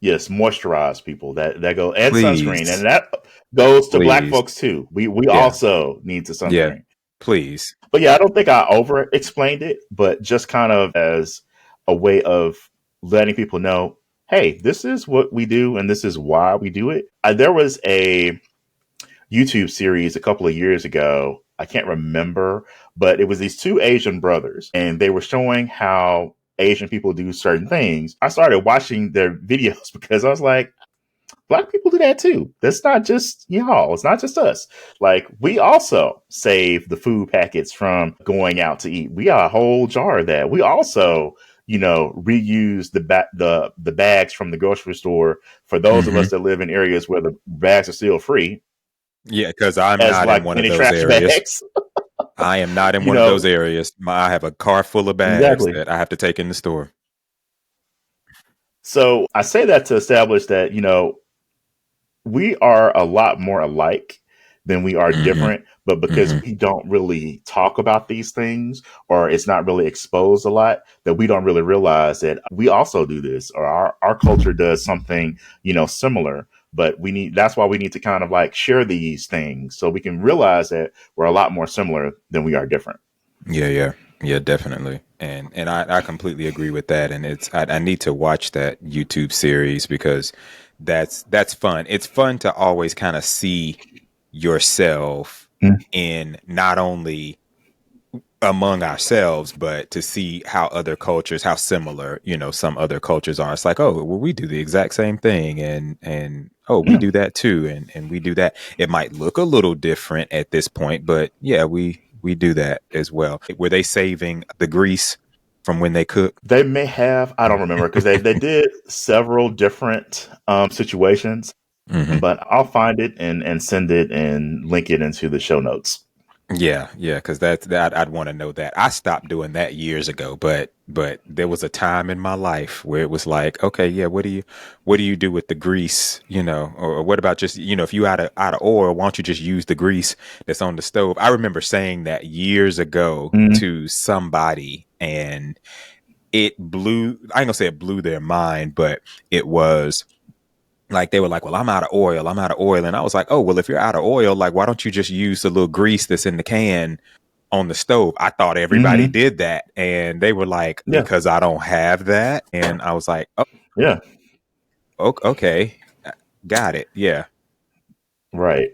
Yes, moisturize, people. That go, and sunscreen, and that goes to Black folks too. We also need to sunscreen. Yeah, please. But yeah, I don't think I over explained it, but just kind of as a way of letting people know, hey, this is what we do and this is why we do it. There was a YouTube series a couple of years ago. I can't remember, but it was these two Asian brothers, and they were showing how Asian people do certain things. I started watching their videos because I was like, Black people do that too. That's not just y'all. It's not just us. Like, we also save the food packets from going out to eat. We got a whole jar of that. We also, reuse the bags from the grocery store for those of us that live in areas where the bags are still free. Yeah, because I'm not in one of those areas. I am not in one of those areas. I have a car full of bags that I have to take in the store. So I say that to establish that, we are a lot more alike than we are different, but because we don't really talk about these things, or it's not really exposed a lot, that we don't really realize that we also do this, or our culture does something, similar. But that's why we need to kind of like share these things so we can realize that we're a lot more similar than we are different. Yeah, definitely. And I completely agree with that. And I need to watch that YouTube series because that's fun. It's fun to always kind of see yourself in not only among ourselves, but to see how other cultures, how similar, some other cultures are. It's like, oh, well, we do the exact same thing, and oh, we do that too, and we do that. It might look a little different at this point, but yeah, we do that as well. Were they saving the grease from when they cook? They may have, I don't remember, because they did several different situations, but I'll find it and send it and link it into the show notes. Yeah, because I'd want to know that. I stopped doing that years ago, but there was a time in my life where it was like, okay, yeah, what do you do with the grease, or what about just, if you out of oil, why don't you just use the grease that's on the stove? I remember saying that years ago to somebody, and it blew, I ain't gonna say it blew their mind, but it was like, they were like, well, I'm out of oil. And I was like, oh, well, if you're out of oil, like, why don't you just use the little grease that's in the can on the stove? I thought everybody did that. And they were like, because I don't have that. And I was like, oh, yeah, okay. Got it. Yeah. Right.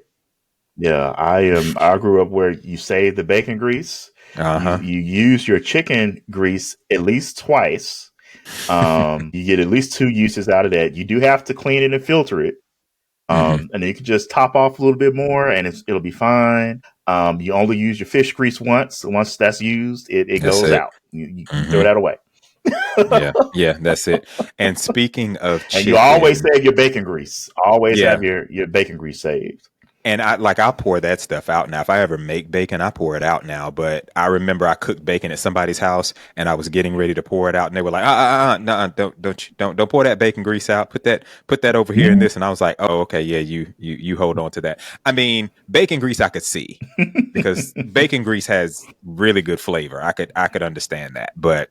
Yeah. I grew up where you save the bacon grease. You use your chicken grease at least twice. You get at least 2 uses out of that. You do have to clean it and filter it. And then you can just top off a little bit more and it'll be fine. You only use your fish grease once. Once that's used, it goes out. You throw that away. Yeah, that's it. And speaking of chicken, and you always save your bacon grease. Always have your bacon grease saved. And I'll pour that stuff out now. If I ever make bacon, I pour it out now. But I remember I cooked bacon at somebody's house, and I was getting ready to pour it out, and they were like, no, don't pour that bacon grease out. Put that over here in this. And I was like, oh, okay, yeah, you hold on to that. I mean, bacon grease I could see because bacon grease has really good flavor. I could understand that, but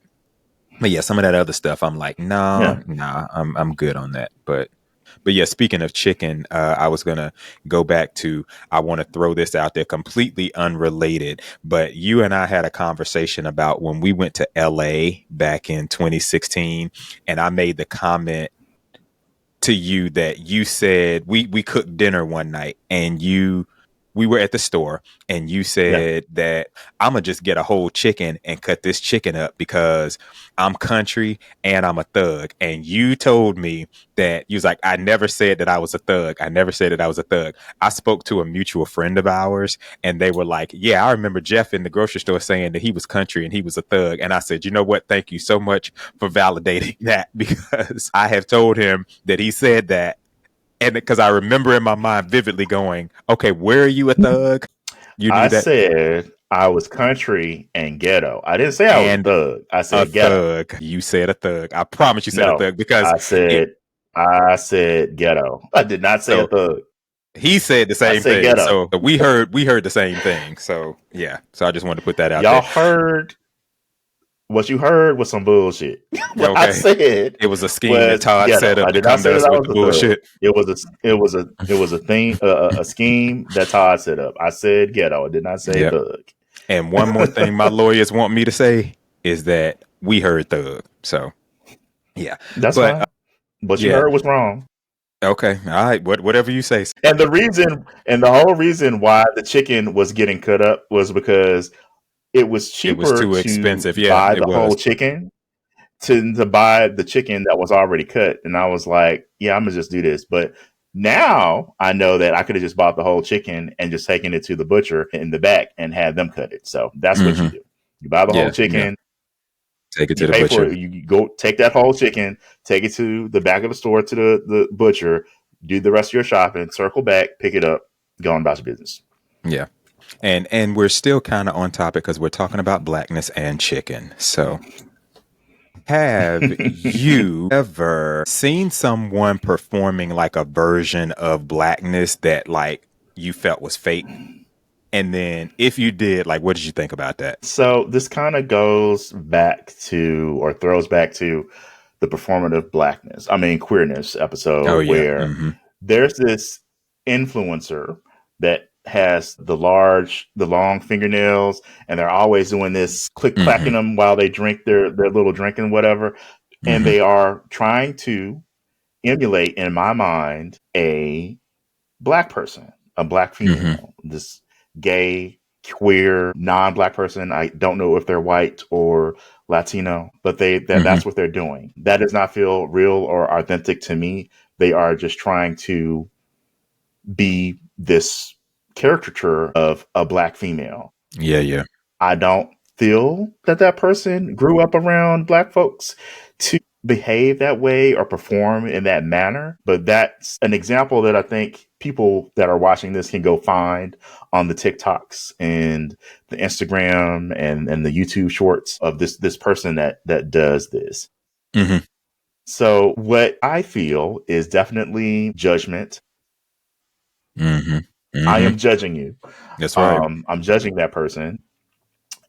yeah, some of that other stuff, I'm like, nah, I'm good on that, But yeah, speaking of chicken, I was going to go back to, I want to throw this out there, completely unrelated, but you and I had a conversation about when we went to LA back in 2016, and I made the comment to you that you said we cooked dinner one night, and we were at the store, and you said that I'm going to just get a whole chicken and cut this chicken up because I'm country and I'm a thug. And you told me that you was like, I never said that I was a thug. I spoke to a mutual friend of ours, and they were like, yeah, I remember Jeff in the grocery store saying that he was country and he was a thug. And I said, you know what? Thank you so much for validating that, because I have told him that he said that. And because I remember in my mind vividly going, okay, where are you a thug? I said I was country and ghetto. I didn't say I was a thug. I said ghetto. Thug. You said a thug. I promise you said a thug, because I said ghetto. I did not say a thug. He said the same thing. Ghetto. So we heard the same thing. So yeah. So I just wanted to put that out Y'all there. Heard. What you heard was some bullshit. What I said it was a scheme that Todd set up to come to us with the bullshit. It was a thing, a scheme that Todd set up. I said ghetto. I did not say thug. And one more thing my lawyers want me to say is that we heard thug. So yeah, that's fine. But you heard was wrong. Okay, all right. Whatever you say. And the whole reason why the chicken was getting cut up was because it was cheaper. It was too expensive. Buy the whole chicken to buy the chicken that was already cut. And I was like, yeah, I'm gonna just do this. But now I know that I could have just bought the whole chicken and just taken it to the butcher in the back and had them cut it. So that's what you do. You buy the whole chicken, take it to the butcher. You go take that whole chicken, take it to the back of the store to the butcher, do the rest of your shopping, circle back, pick it up, go on about your business. Yeah. And we're still kind of on topic because we're talking about blackness and chicken. So have you ever seen someone performing like a version of blackness that like you felt was fake? And then if you did, like, what did you think about that? So this kind of goes back to, or throws back to, the Performative Blackness, Queerness episode where there's this influencer that has the long fingernails, and they're always doing this click clacking Mm-hmm. them while they drink their little drink and whatever. And Mm-hmm. they are trying to emulate, in my mind, a black person, a black Mm-hmm. female, this gay, queer, non-black person. I don't know if they're white or Latino, but Mm-hmm. that's what they're doing. That does not feel real or authentic to me. They are just trying to be this caricature of a black female. Yeah, yeah. I don't feel that that person grew up around black folks to behave that way or perform in that manner. But that's an example that I think people that are watching this can go find on the TikToks and the Instagram and the YouTube shorts of this person that does this. Mm-hmm. So what I feel is definitely judgment. Mm-hmm. I Mm-hmm. am judging you. That's right. I'm judging that person,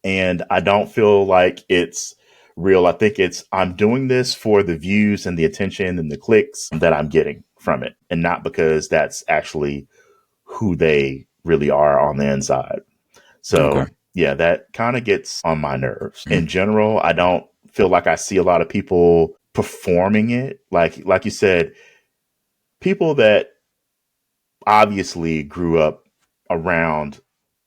and I don't feel like it's real. I think it's I'm doing this for the views and the attention and the clicks that I'm getting from it, and not because that's actually who they really are on the inside. Okay. So yeah, that kind of gets on my nerves. Mm-hmm. In general, I don't feel like I see a lot of people performing it. Like you said, people that obviously grew up around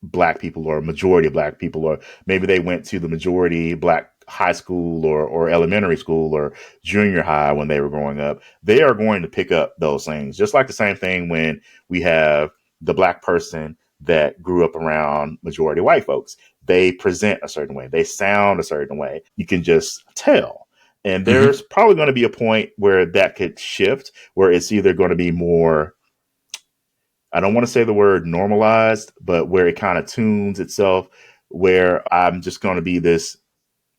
black people or a majority of black people, or maybe they went to the majority black high school or elementary school or junior high when they were growing up, they are going to pick up those things. Just like the same thing when we have the black person that grew up around majority white folks. They present a certain way, they sound a certain way. You can just tell. And Mm-hmm. there's probably going to be a point where that could shift, where it's either going to be more, I don't want to say the word normalized, but where it kind of tunes itself, where I'm just going to be this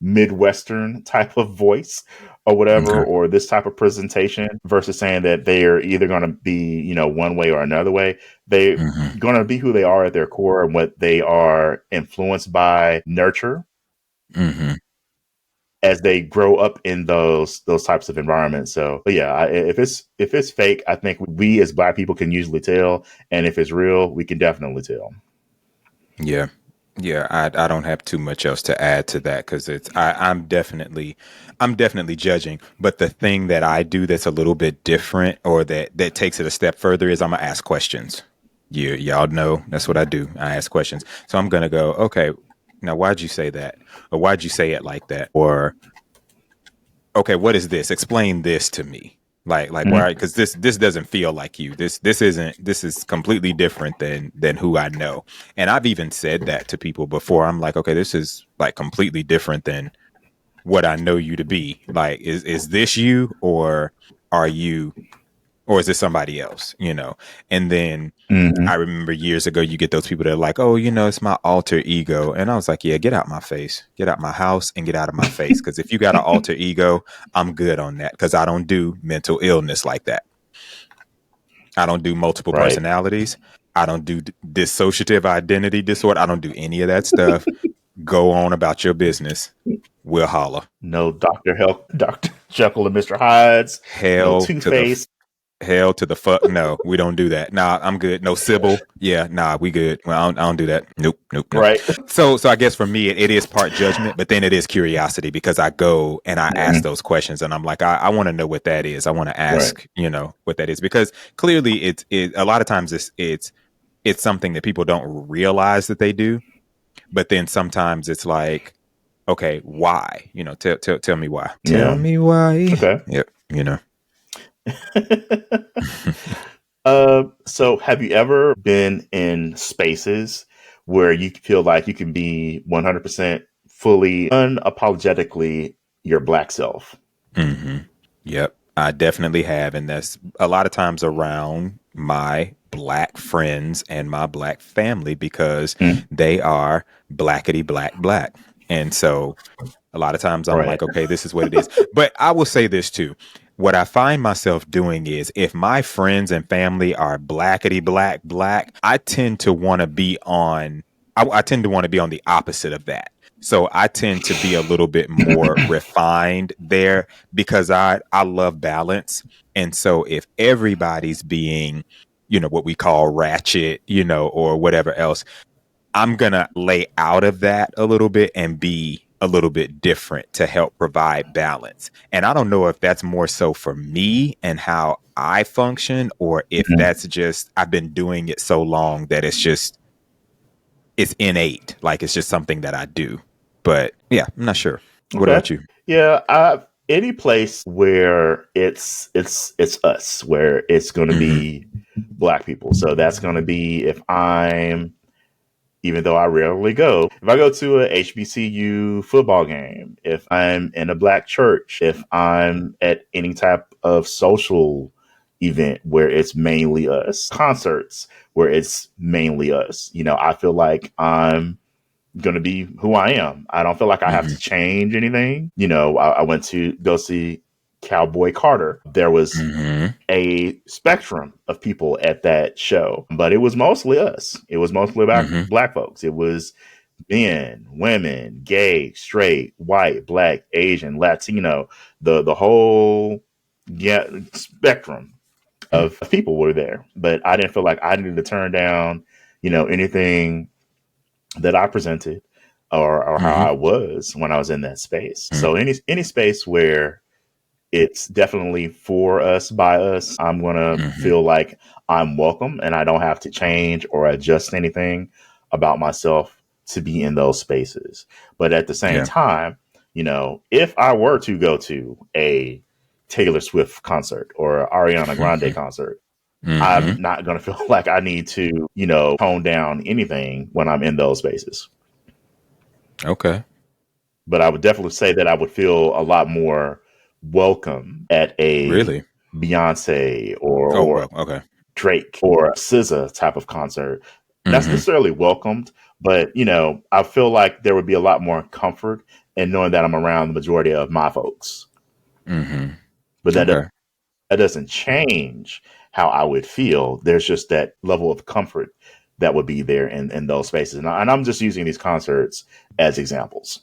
Midwestern type of voice or whatever, Okay. or this type of presentation, versus saying that they are either going to be, one way or another way. They're Mm-hmm. going to be who they are at their core, and what they are influenced by nurture Mm-hmm. as they grow up in those types of environments. So, but yeah, if it's fake, I think we as black people can usually tell, and if it's real, we can definitely tell. Yeah. Yeah, I don't have too much else to add to that because I'm definitely judging. But the thing that I do that's a little bit different or that takes it a step further is I'm gonna ask questions. Y'all know that's what I do. I ask questions. So I'm gonna go, okay, now why'd you say that? Or why'd you say it like that? Or okay, what is this? Explain this to me. Like Mhm. why? Because this doesn't feel like you. This isn't. This is completely different than who I know. And I've even said that to people before. I'm like, okay, this is like completely different than what I know you to be. Like, is this you or are you or is this somebody else? And then I Mhm. remember years ago, you get those people that are like, oh, it's my alter ego. And I was like, yeah, get out my face, get out my house and get out of my face. Because if you got an alter ego, I'm good on that because I don't do mental illness like that. I don't do multiple Right. personalities. I don't do dissociative identity disorder. I don't do any of that stuff. Go on about your business. We'll holler. No Dr. Jekyll and Mr. Hyde's, no Hell Two to the Face. Hell to the fuck no, we don't do that. Nah, I'm good. No Sybil. Yeah, nah, we good. Well, I don't do that. Nope, nope, nope. Right. So I guess for me, it is part judgment, but then it is curiosity because I go and I ask Mhm. those questions, and I'm like, I want to know what that is. I want to Right. ask, what that is because clearly it a lot of times it's something that people don't realize that they do, but then sometimes it's like, okay, why? Tell me why. Tell Yeah. me why. Okay. Yep. So have you ever been in spaces where you feel like you can be 100% fully, unapologetically your black self? Mm-hmm. Yep, I definitely have, and that's a lot of times around my black friends and my black family because Mm. they are blackety black, and so a lot of times I'm Right. like, okay, this is what it is. But I will say this too: what I find myself doing is, if my friends and family are blackety black, I tend to want to be on. I tend to want to be on the opposite of that. So I tend to be a little bit more refined there because I love balance. And so if everybody's being, what we call ratchet, or whatever else, I'm going to lay out of that a little bit and be a little bit different to help provide balance. And I don't know if that's more so for me and how I function, or if Mhm. that's just I've been doing it so long that it's innate. Like it's just something that I do. But yeah, I'm not sure. What Okay. about you? Yeah, any place where it's us, where it's going to Mm-hmm. be black people. So that's going to be if I'm, even though I rarely go, if I go to a HBCU football game, if I'm in a black church, if I'm at any type of social event where it's mainly us, concerts where it's mainly us, I feel like I'm going to be who I am. I don't feel like I have Mm-hmm. to change anything. I went to go see Cowboy Carter. There was Mm-hmm. a spectrum of people at that show, but it was mostly us. It was mostly about Mm-hmm. black folks. It was men, women, gay, straight, white, black, Asian, Latino, the whole spectrum of people were there. But I didn't feel like I needed to turn down, anything that I presented or how Mm-hmm. I was when I was in that space. So any space where it's definitely for us by us, I'm gonna Mm-hmm. feel like I'm welcome and I don't have to change or adjust anything about myself to be in those spaces. But at the same Yeah. time, if I were to go to a Taylor Swift concert or a Ariana Grande concert, Mm-hmm. I'm not going to feel like I need to, tone down anything when I'm in those spaces. Okay. But I would definitely say that I would feel a lot more welcome at a Really? Beyonce Oh, or well, okay. Drake or SZA type of concert. Not Mm-hmm. necessarily welcomed, but I feel like there would be a lot more comfort in knowing that I'm around the majority of my folks. Mm-hmm. But Okay. that doesn't change how I would feel. There's just that level of comfort that would be there in those spaces. And I'm just using these concerts as examples.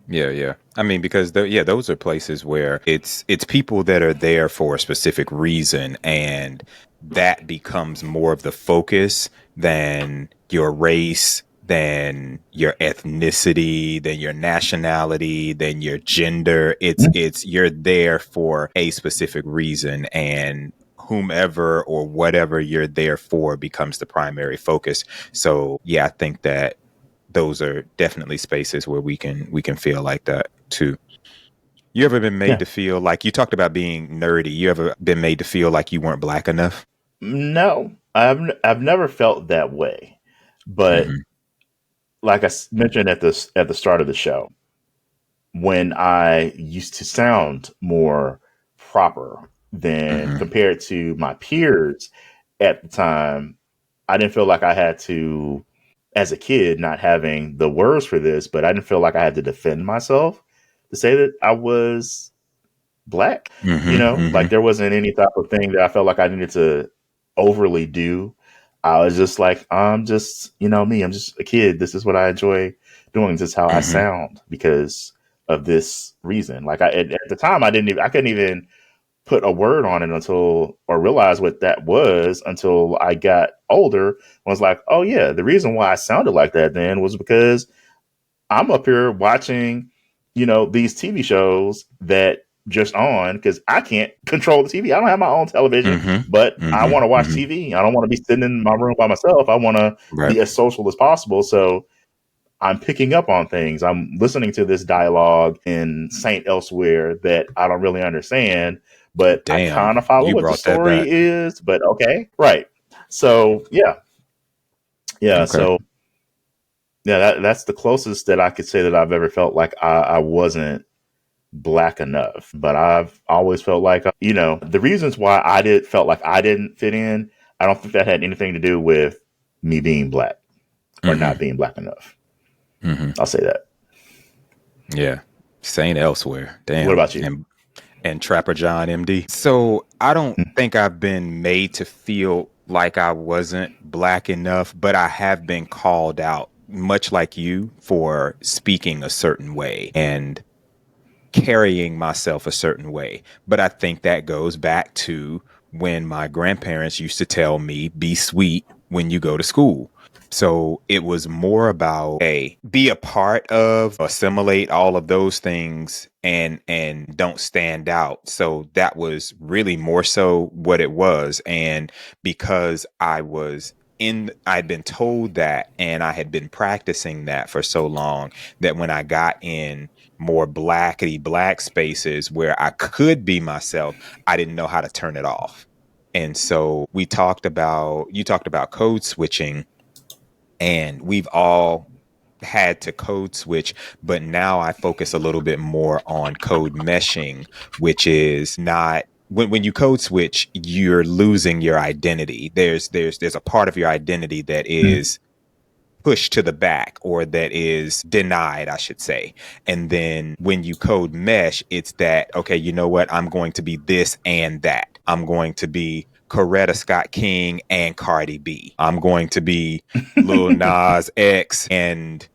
Yeah, yeah. I mean, because those are places where it's people that are there for a specific reason, and that becomes more of the focus than your race, than your ethnicity, than your nationality, than your gender. It's you're there for a specific reason, and whomever or whatever you're there for becomes the primary focus. So yeah, I think that those are definitely spaces where we can feel like that too. You ever been made Yeah. to feel like, you talked about being nerdy? You ever been made to feel like you weren't black enough? No, I've never felt that way. But Mm-hmm. like mentioned at the start of the show, when I used to sound more proper than Mm-hmm. compared to my peers at the time, I didn't feel like I had to, as a kid, not having the words for this, but I didn't feel like I had to defend myself to say that I was black. Mm-hmm. Like Mm-hmm. there wasn't any type of thing that I felt like I needed to overly do. I was just like, I'm just, me, I'm just a kid. This is what I enjoy doing. This is how I Mm-hmm. sound because of this reason. Like at the time, I couldn't even put a word on it or realize what that was until I got older. I was like, oh yeah, the reason why I sounded like that then was because I'm up here watching, these TV shows that just on because I can't control the TV. I don't have my own television, but Mm-hmm. I Mm-hmm. want to watch Mm-hmm. TV. I don't want to be sitting in my room by myself. I want to Right. be as social as possible. So I'm picking up on things. I'm listening to this dialogue in Saint Elsewhere that I don't really understand, but I kind Damn, of follow you what the brought that story back. is. But okay, right. So yeah. Okay. So yeah, that's the closest that I could say that I've ever felt like I wasn't black enough. But I've always felt like the reasons why I did felt like I didn't fit in. I don't think that had anything to do with me being black or not Mm-hmm. being black enough. Mm-hmm. I'll say that. Yeah. Saint Elsewhere. What Damn. about you? And Trapper John MD. So I don't Mm. think I've been made to feel like I wasn't black enough, but I have been called out much like you, for speaking a certain way and carrying myself a certain way. But I think that goes back to when my grandparents used to tell me, be sweet when you go to school. So it was more about, hey, be a part of, assimilate all of those things, and don't stand out. So that was really more so what it was. And because I'd been told that, and I had been practicing that for so long, that when I got in more black spaces where I could be myself, I didn't know how to turn it off. And so you talked about code switching, and we've all had to code switch, but now I focus a little bit more on code meshing, which is not, when you code switch, you're losing your identity. There's a part of your identity that is pushed to the back, or that is denied, I should say. And then when you code mesh, it's that, okay, you know what? I'm going to be this and that. I'm going to be Coretta Scott King and Cardi B. I'm going to be Lil Nas X and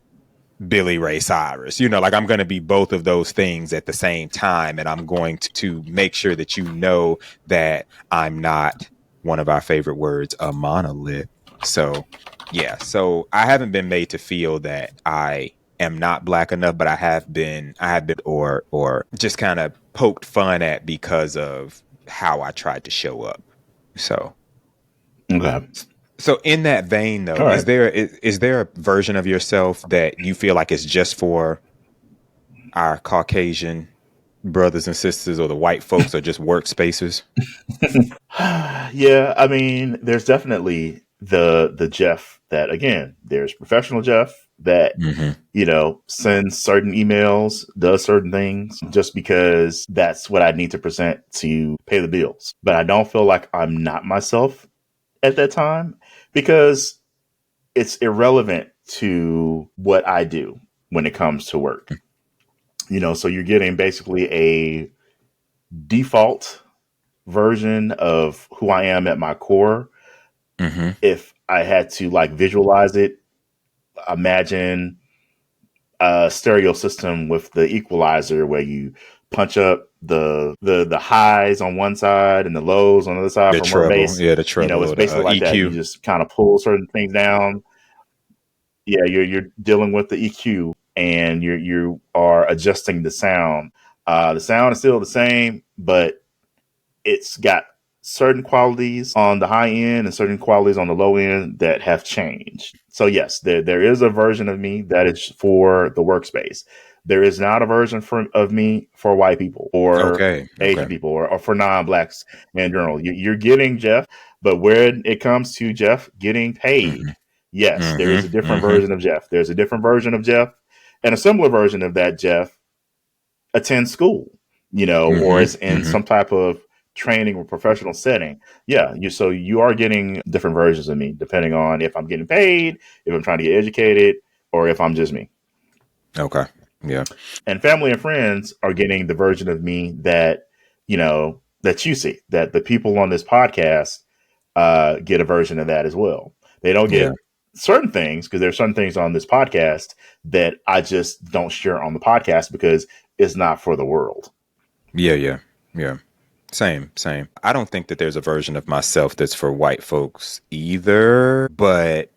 Billy Ray Cyrus. Like, I'm going to be both of those things at the same time. And I'm going to make sure that you know that I'm not, one of our favorite words, a monolith. So, yeah. So I haven't been made to feel that I am not black enough, but I have been, or just kind of poked fun at because of how I tried to show up. So, Okay. so in that vein, though, All right. is there a version of yourself that you feel like is just for our Caucasian brothers and sisters, or the white folks, or just workspaces? Yeah, I mean, there's definitely the Jeff that, again, there's professional Jeff that Mm-hmm. sends certain emails, does certain things just because that's what I need to present to pay the bills. But I don't feel like I'm not myself at that time, because it's irrelevant to what I do when it comes to work. So you're getting basically a default version of who I am at my core. Mm-hmm. If I had to like visualize it, imagine a stereo system with the equalizer where you punch up the highs on one side and the lows on the other side The for more treble, bass. yeah, the treble, It's or the basically like that. You EQ. just kind of pull certain things down. Yeah, you're dealing with the EQ, and you are adjusting the sound. The sound is still the same, but it's got certain qualities on the high end and certain qualities on the low end that have changed. So yes, there is a version of me that is for the workspace. There is not a version of me for white people or Okay, Asian okay. people or for non-blacks in general. You're getting Jeff, but when it comes to Jeff getting Mm-hmm. paid, yes, there is a Mm-hmm. different Mm-hmm. version of Jeff. There's a different version of Jeff, and a similar version of that Jeff attend school, or Mm-hmm. is in Mm-hmm. some type of training or professional setting. Yeah, so you are getting different versions of me depending on if I'm getting paid, if I'm trying to get educated, or if I'm just me. Okay. Yeah. And family and friends are getting the version of me that that you see, that the people on this podcast get a version of that as well. They don't Yeah. get certain things because there's certain things on this podcast that I just don't share on the podcast because it's not for the world. Yeah. Yeah. Yeah. Same. I don't think that there's a version of myself that's for white folks either. But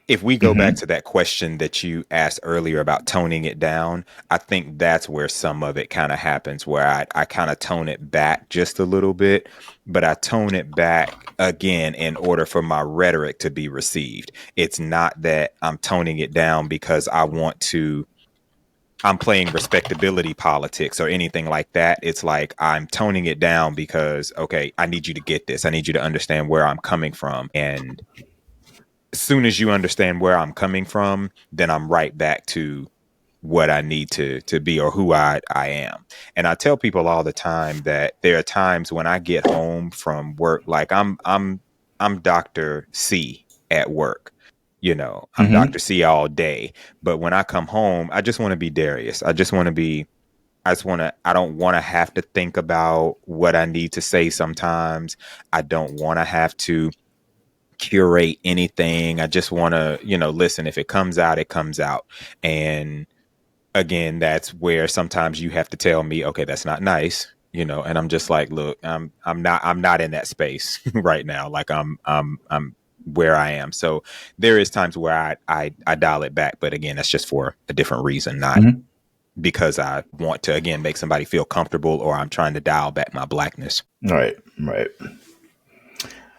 if we go back Mm-hmm. to that question that you asked earlier about toning it down, I think that's where some of it kind of happens, where I kind of tone it back just a little bit, but I tone it back again in order for my rhetoric to be received. It's not that I'm toning it down because I'm playing respectability politics or anything like that. It's like I'm toning it down because, okay, I need you to get this. I need you to understand where I'm coming from. And as soon as you understand where I'm coming from, then I'm right back to what I need to be, or who I am. And I tell people all the time that there are times when I get home from work, like I'm Dr. C at work. I'm Mm-hmm. Dr. C all day. But when I come home, I just want to be Darius. I don't want to have to think about what I need to say sometimes. I don't want to have to curate anything. I just want to, listen, if it comes out, it comes out. And again, that's where sometimes you have to tell me, okay, that's not nice, and I'm just like, look, I'm not in that space right now. Like I'm where I am. So there is times where I dial it back, but again, that's just for a different reason, not because I want to, again, make somebody feel comfortable or I'm trying to dial back my blackness. Right.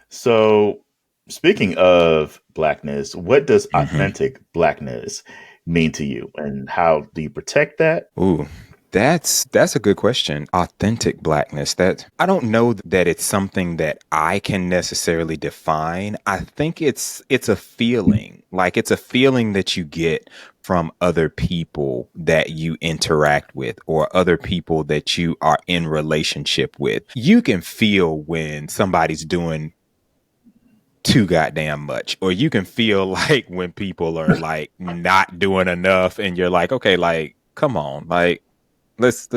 So, speaking of blackness, what does authentic blackness mean to you, and how do you protect that? Ooh, that's a good question. Authentic blackness. That I don't know that it's something that I can necessarily define. I think it's a feeling. Like it's a feeling that you get from other people that you interact with or other people that you are in relationship with. You can feel when somebody's doing too goddamn much, or you can feel like when people are like not doing enough and you're like, okay, like come on, like let's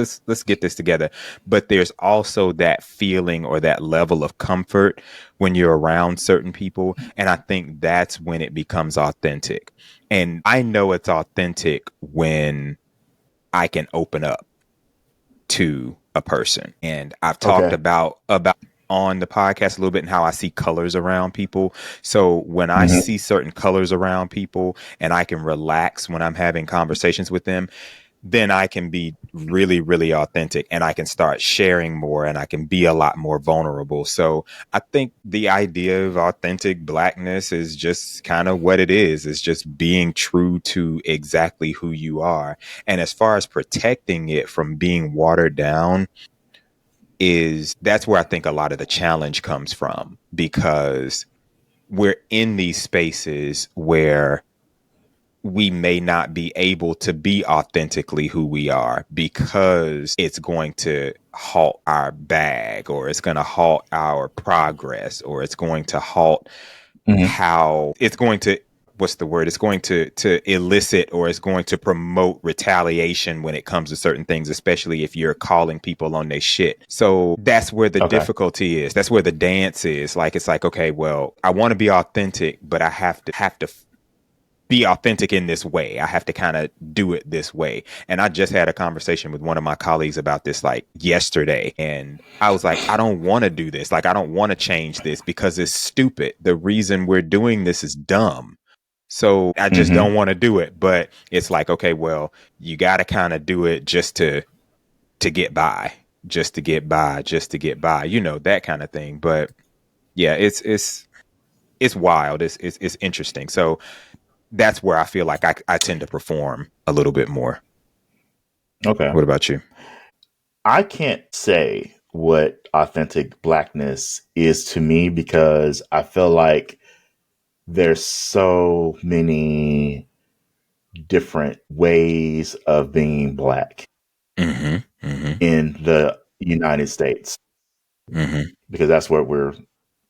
get this together. But there's also that feeling or that level of comfort when you're around certain people, and I think that's when it becomes authentic. And I know it's authentic when I can open up to a person. And I've talked Okay. about on the podcast a little bit and how I see colors around people. So when I see certain colors around people and I can relax when I'm having conversations with them, then I can be really, really authentic and I can start sharing more and I can be a lot more vulnerable. So I think the idea of authentic blackness is just kind of what it is. It's just being true to exactly who you are. And as far as protecting it from being watered down, that's where I think a lot of the challenge comes from, because we're in these spaces where we may not be able to be authentically who we are because it's going to halt our bag, or it's going to halt our progress, or it's going to halt how it's going to, what's the word? It's going to elicit, or it's going to promote retaliation when it comes to certain things, especially if you're calling people on their shit. So that's where the Okay. difficulty is. That's where the dance is. Like, it's like, okay, well, I want to be authentic, but I have to be authentic in this way. I have to kind of do it this way. And I just had a conversation with one of my colleagues about this like yesterday. And I was like, I don't want to do this. Like, I don't want to change this because it's stupid. The reason we're doing this is dumb. So I just don't want to do it. But it's like, okay, well, you got to kind of do it just to get by, just to get by, just to get by, that kind of thing. But yeah, it's wild. It's interesting. So that's where I feel like I tend to perform a little bit more. Okay. What about you? I can't say what authentic blackness is to me because I feel like there's so many different ways of being black in the United States, because that's what we're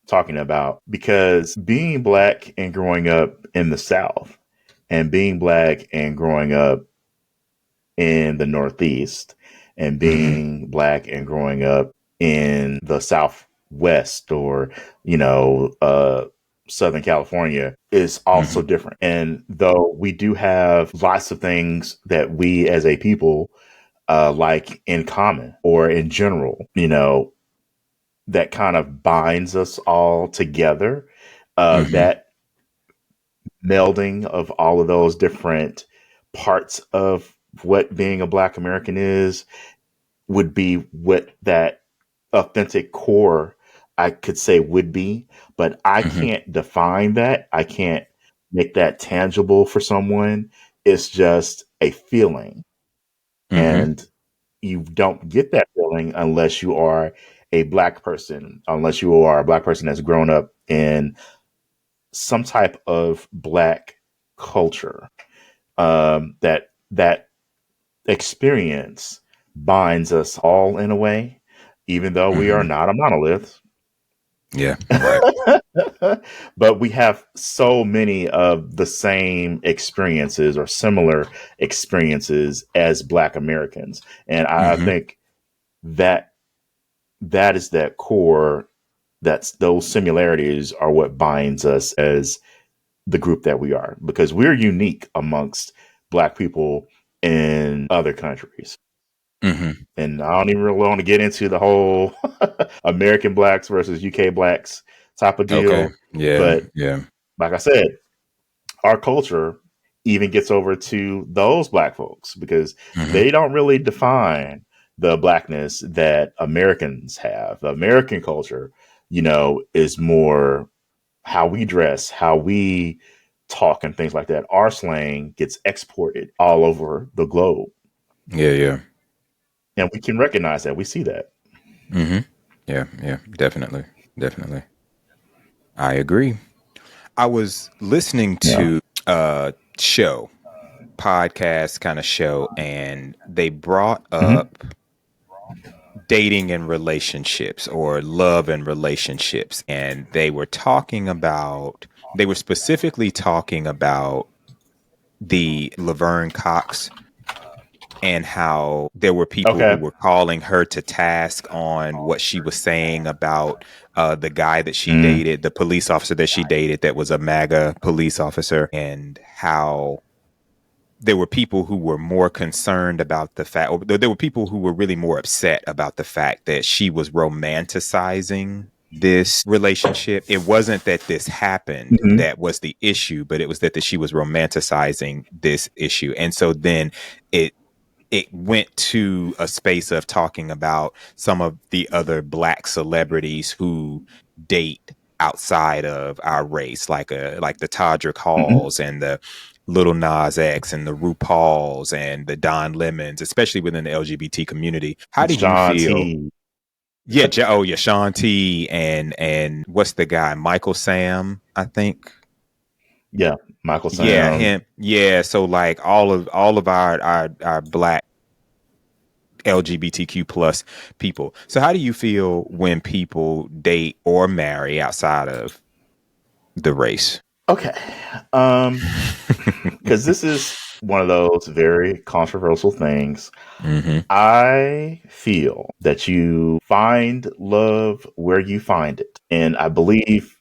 talking about. Because being black and growing up in the South, and being black and growing up in the Northeast, and being black and growing up in the Southwest, or Southern California, is also different. And though we do have lots of things that we as a people like in common or in general, that kind of binds us all together. That melding of all of those different parts of what being a Black American is would be what that authentic core, I could say, would be. But I can't define that. I can't make that tangible for someone. It's just a feeling. And you don't get that feeling unless you are a Black person, unless you are a Black person that's grown up in some type of Black culture. That experience binds us all in a way, even though we are not a monolith. Yeah. Right. But we have so many of the same experiences or similar experiences as Black Americans. And I think that is that core That's those similarities are what binds us as the group that we are, because we're unique amongst Black people in other countries. Mm-hmm. And I don't even really want to get into the whole American Blacks versus UK Blacks type of Okay. deal. Yeah. But Yeah. like I said, our culture even gets over to those Black folks because Mm-hmm. they don't really define the Blackness that Americans have. The American culture, is more how we dress, how we talk, and things like that. Our slang gets exported all over the globe. Yeah. Yeah. And we can recognize that. We see that. Mm-hmm. Yeah. Yeah. Definitely. Definitely. I agree. I was listening Yeah. to a show, podcast kind of show, and they brought Mm-hmm. up dating and relationships or love and relationships. And they were specifically talking about the Laverne Cox and how there were people who Okay. were calling her to task on what she was saying about the guy that she Mm. dated, the police officer that she dated that was a MAGA police officer, and how there were people who were more concerned about the fact, or there were people who were really more upset about the fact that she was romanticizing this relationship. It wasn't that this happened Mm-hmm. that was the issue, but it was that she was romanticizing this issue. And so then it went to a space of talking about some of the other Black celebrities who date outside of our race, like the Todrick Mm-hmm. Halls and the Little Nas X and the RuPauls and the Don Lemons, especially within the LGBT community. How do you Sean feel? T. Yeah, yeah, Sean T and what's the guy? Michael Sam, I think. Yeah. Michael Yeah, Sam. him. Yeah, so like all of our Black LGBTQ plus people. So how do you feel when people date or marry outside of the race? Okay. Because this is one of those very controversial things. Mm-hmm. I feel that you find love where you find it. And I believe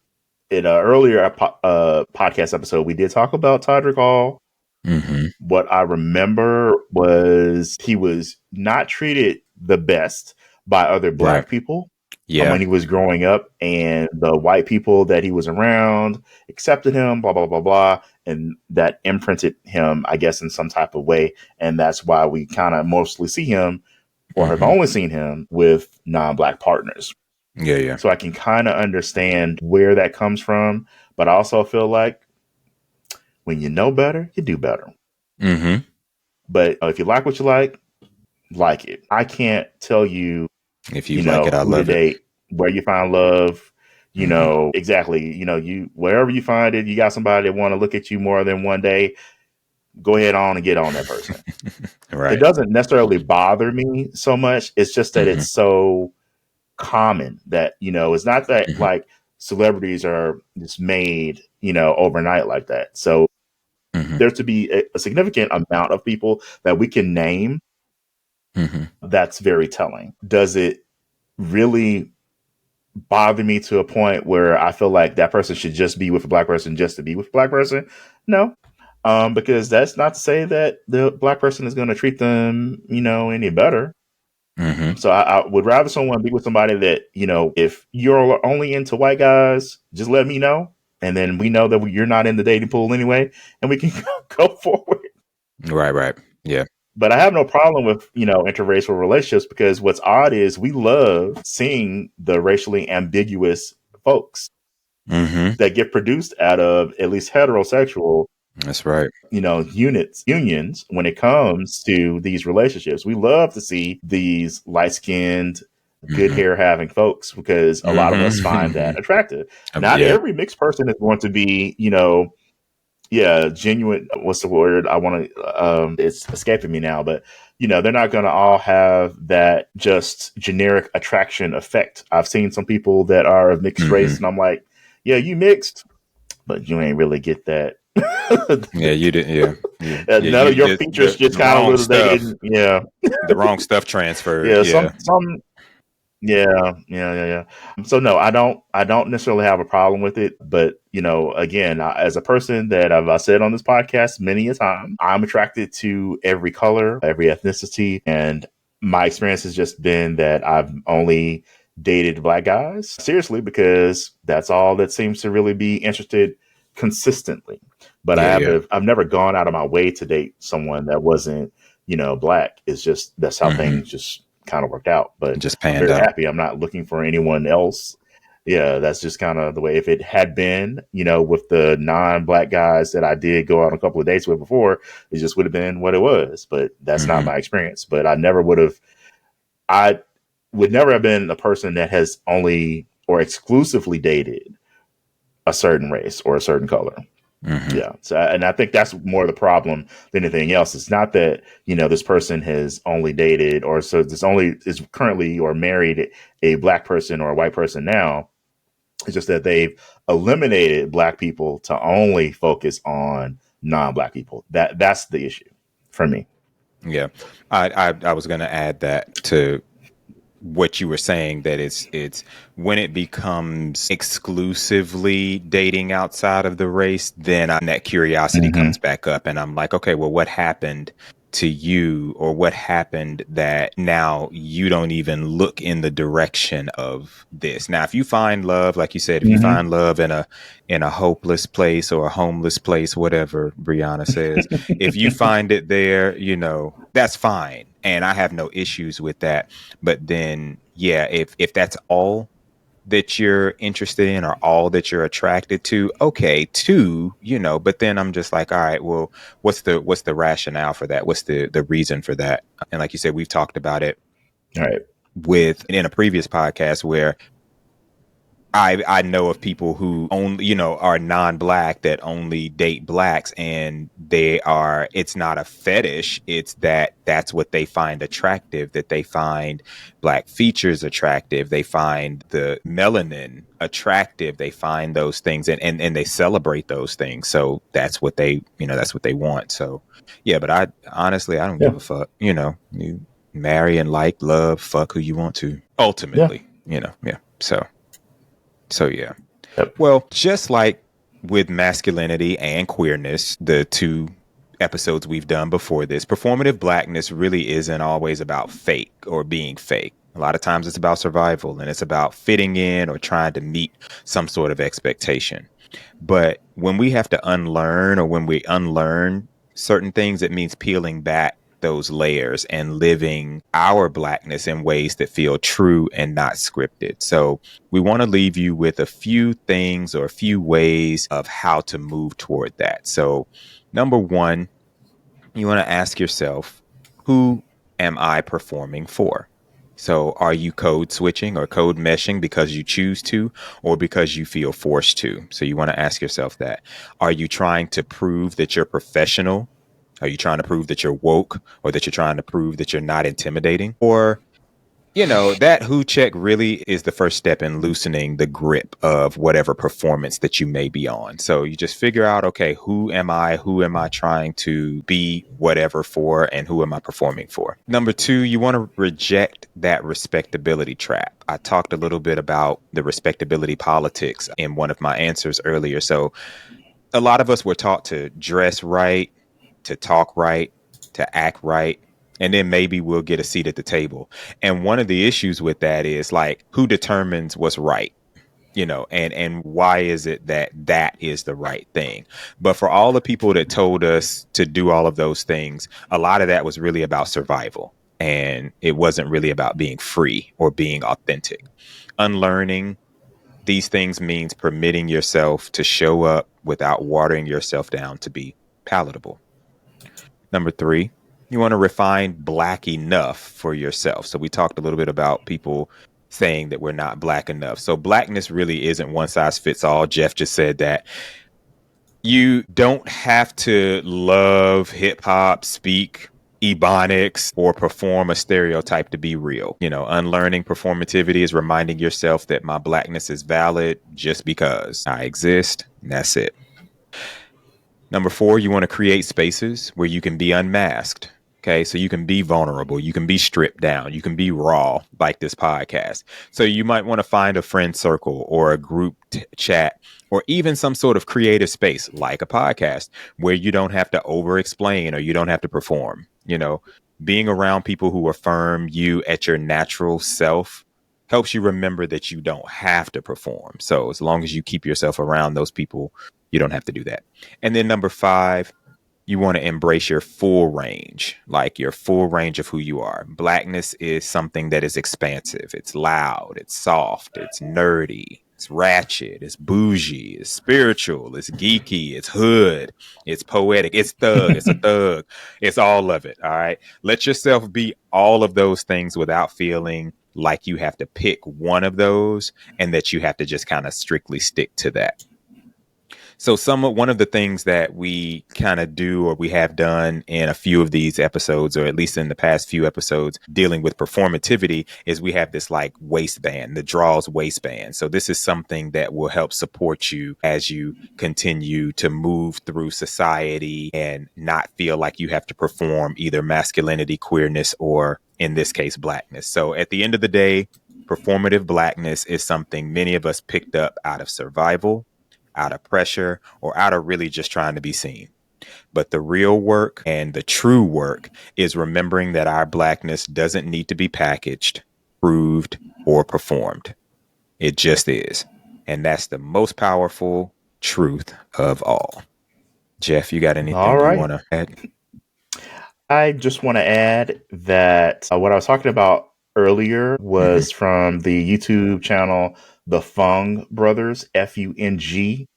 in an earlier podcast episode, we did talk about Todrick Hall. Mm-hmm. What I remember was he was not treated the best by other Right. Black people Yeah. when he was growing up, and the white people that he was around accepted him, blah, blah, blah, blah. And that imprinted him, I guess, in some type of way. And that's why we kind of mostly see him, or have Mm-hmm. only seen him, with non-Black partners. Yeah. Yeah. So I can kind of understand where that comes from. But I also feel like when you know better, you do better. Mm-hmm. But if you like what you like it. I can't tell you, If you like it, I who to love it. date, where you find love, Mm-hmm. exactly. You wherever you find it, you got somebody that want to look at you more than one day. Go ahead on and get on that person. Right. It doesn't necessarily bother me so much. It's just that Mm-hmm. it's so common that it's not that Mm-hmm. like celebrities are just made overnight like that. So Mm-hmm. there to be a significant amount of people that we can name. Mm-hmm. That's very telling. Does it really bother me to a point where I feel like that person should just be with a Black person just to be with a Black person? No. Because that's not to say that the Black person is going to treat them, any better. Mm-hmm. So I would rather someone be with somebody that, if you're only into white guys, just let me know. And then we know that you're not in the dating pool anyway, and we can go forward. Right. Right. Yeah. But I have no problem with, interracial relationships, because what's odd is we love seeing the racially ambiguous folks Mm-hmm. that get produced out of at least heterosexual, That's right. unions when it comes to these relationships. We love to see these light-skinned, good Mm-hmm. hair having folks, because a lot of us find that attractive. Not Yeah. every mixed person is going to be, genuine. What's the word? I want to, it's escaping me now, but they're not going to all have that just generic attraction effect. I've seen some people that are of mixed race, Mm-hmm. and I'm like, yeah, you mixed, but you ain't really get that. Yeah. You did. Yeah. Yeah. None of your features just the kind of wrong little, they stuff. didn't, yeah, The wrong stuff transferred. yeah. Yeah. Some Yeah. So no, I don't necessarily have a problem with it, but again, as a person that I've said on this podcast many a time, I'm attracted to every color, every ethnicity, and my experience has just been that I've only dated black guys seriously because that's all that seems to really be interested consistently. But Yeah. I've never gone out of my way to date someone that wasn't black. It's just that's how Hmm. things just kind of worked out. But Just I'm panned very out. happy. I'm not looking for anyone else. Yeah, that's just kind of the way. If it had been, with the non-black guys that I did go out a couple of dates with before, it just would have been what it was. But that's not Hmm. my experience. But I would never have been a person that has only or exclusively dated a certain race or a certain color. Hmm. Yeah. So, and I think that's more the problem than anything else. It's not that, this person has only dated or so this only is currently or married a black person or a white person now. It's just that they've eliminated black people to only focus on non-black people. That's the issue for me. Yeah. I was going to add that to what you were saying, that it's when it becomes exclusively dating outside of the race, then that curiosity Mm-hmm. comes back up, and I'm like, okay, well, what happened to you, or what happened that now you don't even look in the direction of this? Now, if you find love, like you said, if you Mm-hmm. find love in a hopeless place or a homeless place, whatever Brianna says, if you find it there, that's fine, and I have no issues with that. But then, yeah, if that's all that you're interested in or all that you're attracted to, okay, too, but then I'm just like, all right, well, what's the rationale for that? What's the reason for that? And like you said, we've talked about it All right. in a previous podcast where I know of people who only, are non-black that only date blacks, and it's not a fetish. It's that's what they find attractive, that they find black features attractive. They find the melanin attractive. They find those things, and they celebrate those things. So that's what they want. So yeah, but I honestly, I don't Yeah. give a fuck. You marry and love, fuck who you want to Yeah. ultimately, yeah. So yeah. Yep. Well, just like with masculinity and queerness, the two episodes we've done before this, performative blackness really isn't always about fake or being fake. A lot of times it's about survival, and it's about fitting in or trying to meet some sort of expectation. But when we have to unlearn, or when we unlearn certain things, it means peeling back those layers and living our blackness in ways that feel true and not scripted. So we want to leave you with a few things or a few ways of how to move toward that. So number one, you want to ask yourself, who am I performing for? So are you code switching or code meshing because you choose to, or because you feel forced to? So you want to ask yourself that. Are you trying to prove that you're professional? Are you trying to prove that you're woke, or that you're trying to prove that you're not intimidating? Or that who check really is the first step in loosening the grip of whatever performance that you may be on. So you just figure out, okay, who am I? Who am I trying to be whatever for? And who am I performing for? Number two, you want to reject that respectability trap. I talked a little bit about the respectability politics in one of my answers earlier. So a lot of us were taught to dress right, to talk right, to act right, and then maybe we'll get a seat at the table. And one of the issues with that is, like, who determines what's right? And why is it that is the right thing? But for all the people that told us to do all of those things, a lot of that was really about survival, and it wasn't really about being free or being authentic. Unlearning these things means permitting yourself to show up without watering yourself down to be palatable. Number three, you want to refine black enough for yourself. So we talked a little bit about people saying that we're not black enough. So blackness really isn't one size fits all. Jeff just said that. You don't have to love hip hop, speak ebonics, or perform a stereotype to be real. Unlearning performativity is reminding yourself that my blackness is valid just because I exist. And that's it. Number four, you want to create spaces where you can be unmasked. Okay, so you can be vulnerable, you can be stripped down, you can be raw like this podcast. So you might want to find a friend circle or a group chat or even some sort of creative space like a podcast where you don't have to over explain or you don't have to perform. You know, being around people who affirm you at your natural self helps you remember that you don't have to perform. So as long as you keep yourself around those people, you don't have to do that. And then number 5, you want to embrace your full range, like your full range of who you are. Blackness is something that is expansive. It's loud, it's soft, it's nerdy, it's ratchet, it's bougie, it's spiritual, it's geeky, it's hood, it's poetic, it's thug, it's a thug. It's all of it. All right. Let yourself be all of those things without feeling like you have to pick one of those and that you have to just kind of strictly stick to that. So one of the things that we kind of do or we have done in a few of these episodes, or at least in the past few episodes dealing with performativity, is we have this like waistband, the Drawz waistband. So this is something that will help support you as you continue to move through society and not feel like you have to perform either masculinity, queerness, or in this case, blackness. So at the end of the day, performative blackness is something many of us picked up out of survival, out of pressure, or out of really just trying to be seen. But the real work and the true work is remembering that our blackness doesn't need to be packaged, proved, or performed. It just is. And that's the most powerful truth of all. Jeff, you got anything you want to add? I just want to add that what I was talking about earlier was from the YouTube channel The Fung Brothers, Fung.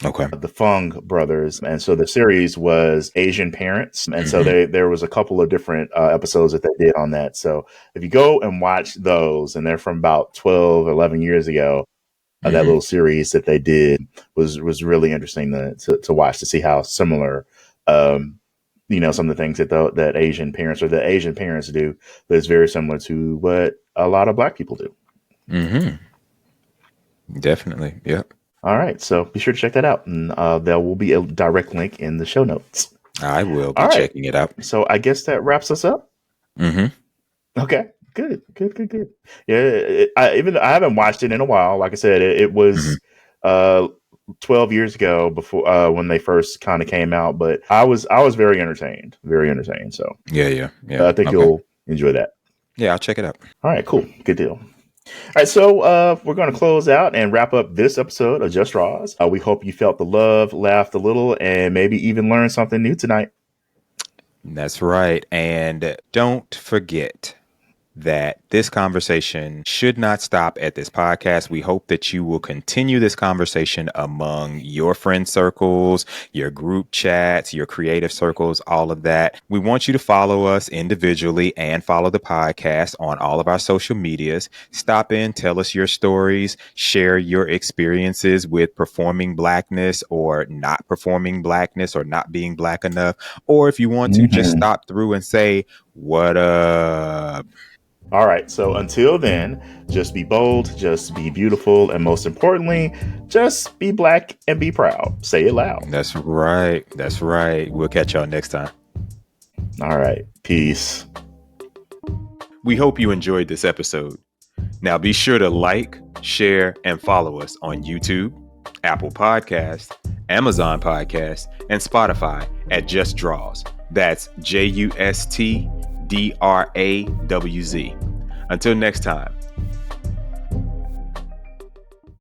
Okay. The Fung Brothers. And so the series was Asian Parents. And so there was a couple of different episodes that they did on that. So if you go and watch those, and they're from about 12, 11 years ago, that little series that they did was really interesting to watch, to see how similar, you know, some of the things that Asian parents or the Asian parents do, but it's very similar to what a lot of Black people do. Definitely. Yep. All right. So be sure to check that out. And there will be a direct link in the show notes. I will be checking it out. So I guess that wraps us up. Okay. Good. Yeah. I haven't watched it in a while. Like I said, it was 12 years ago before when they first kind of came out, but I was very entertained. So yeah. I think you'll enjoy that. Yeah, I'll check it out. All right, cool. Good deal. All right, so we're going to close out and wrap up this episode of Just Drawz. We hope you felt the love, laughed a little, and maybe even learned something new tonight. That's right. And don't forget that this conversation should not stop at this podcast. We hope that you will continue this conversation among your friend circles, your group chats, your creative circles, all of that. We want you to follow us individually and follow the podcast on all of our social medias. Stop in, tell us your stories, share your experiences with performing blackness or not performing blackness or not being Black enough. Or if you want to just stop through and say, what up? All right. So until then, just be bold, just be beautiful, and most importantly, just be Black and be proud. Say it loud. That's right. We'll catch y'all next time. All right. Peace. We hope you enjoyed this episode. Now be sure to like, share, and follow us on YouTube, Apple Podcasts, Amazon Podcasts, and Spotify at Just Drawz. That's JUSTDRAWZ. Until next time,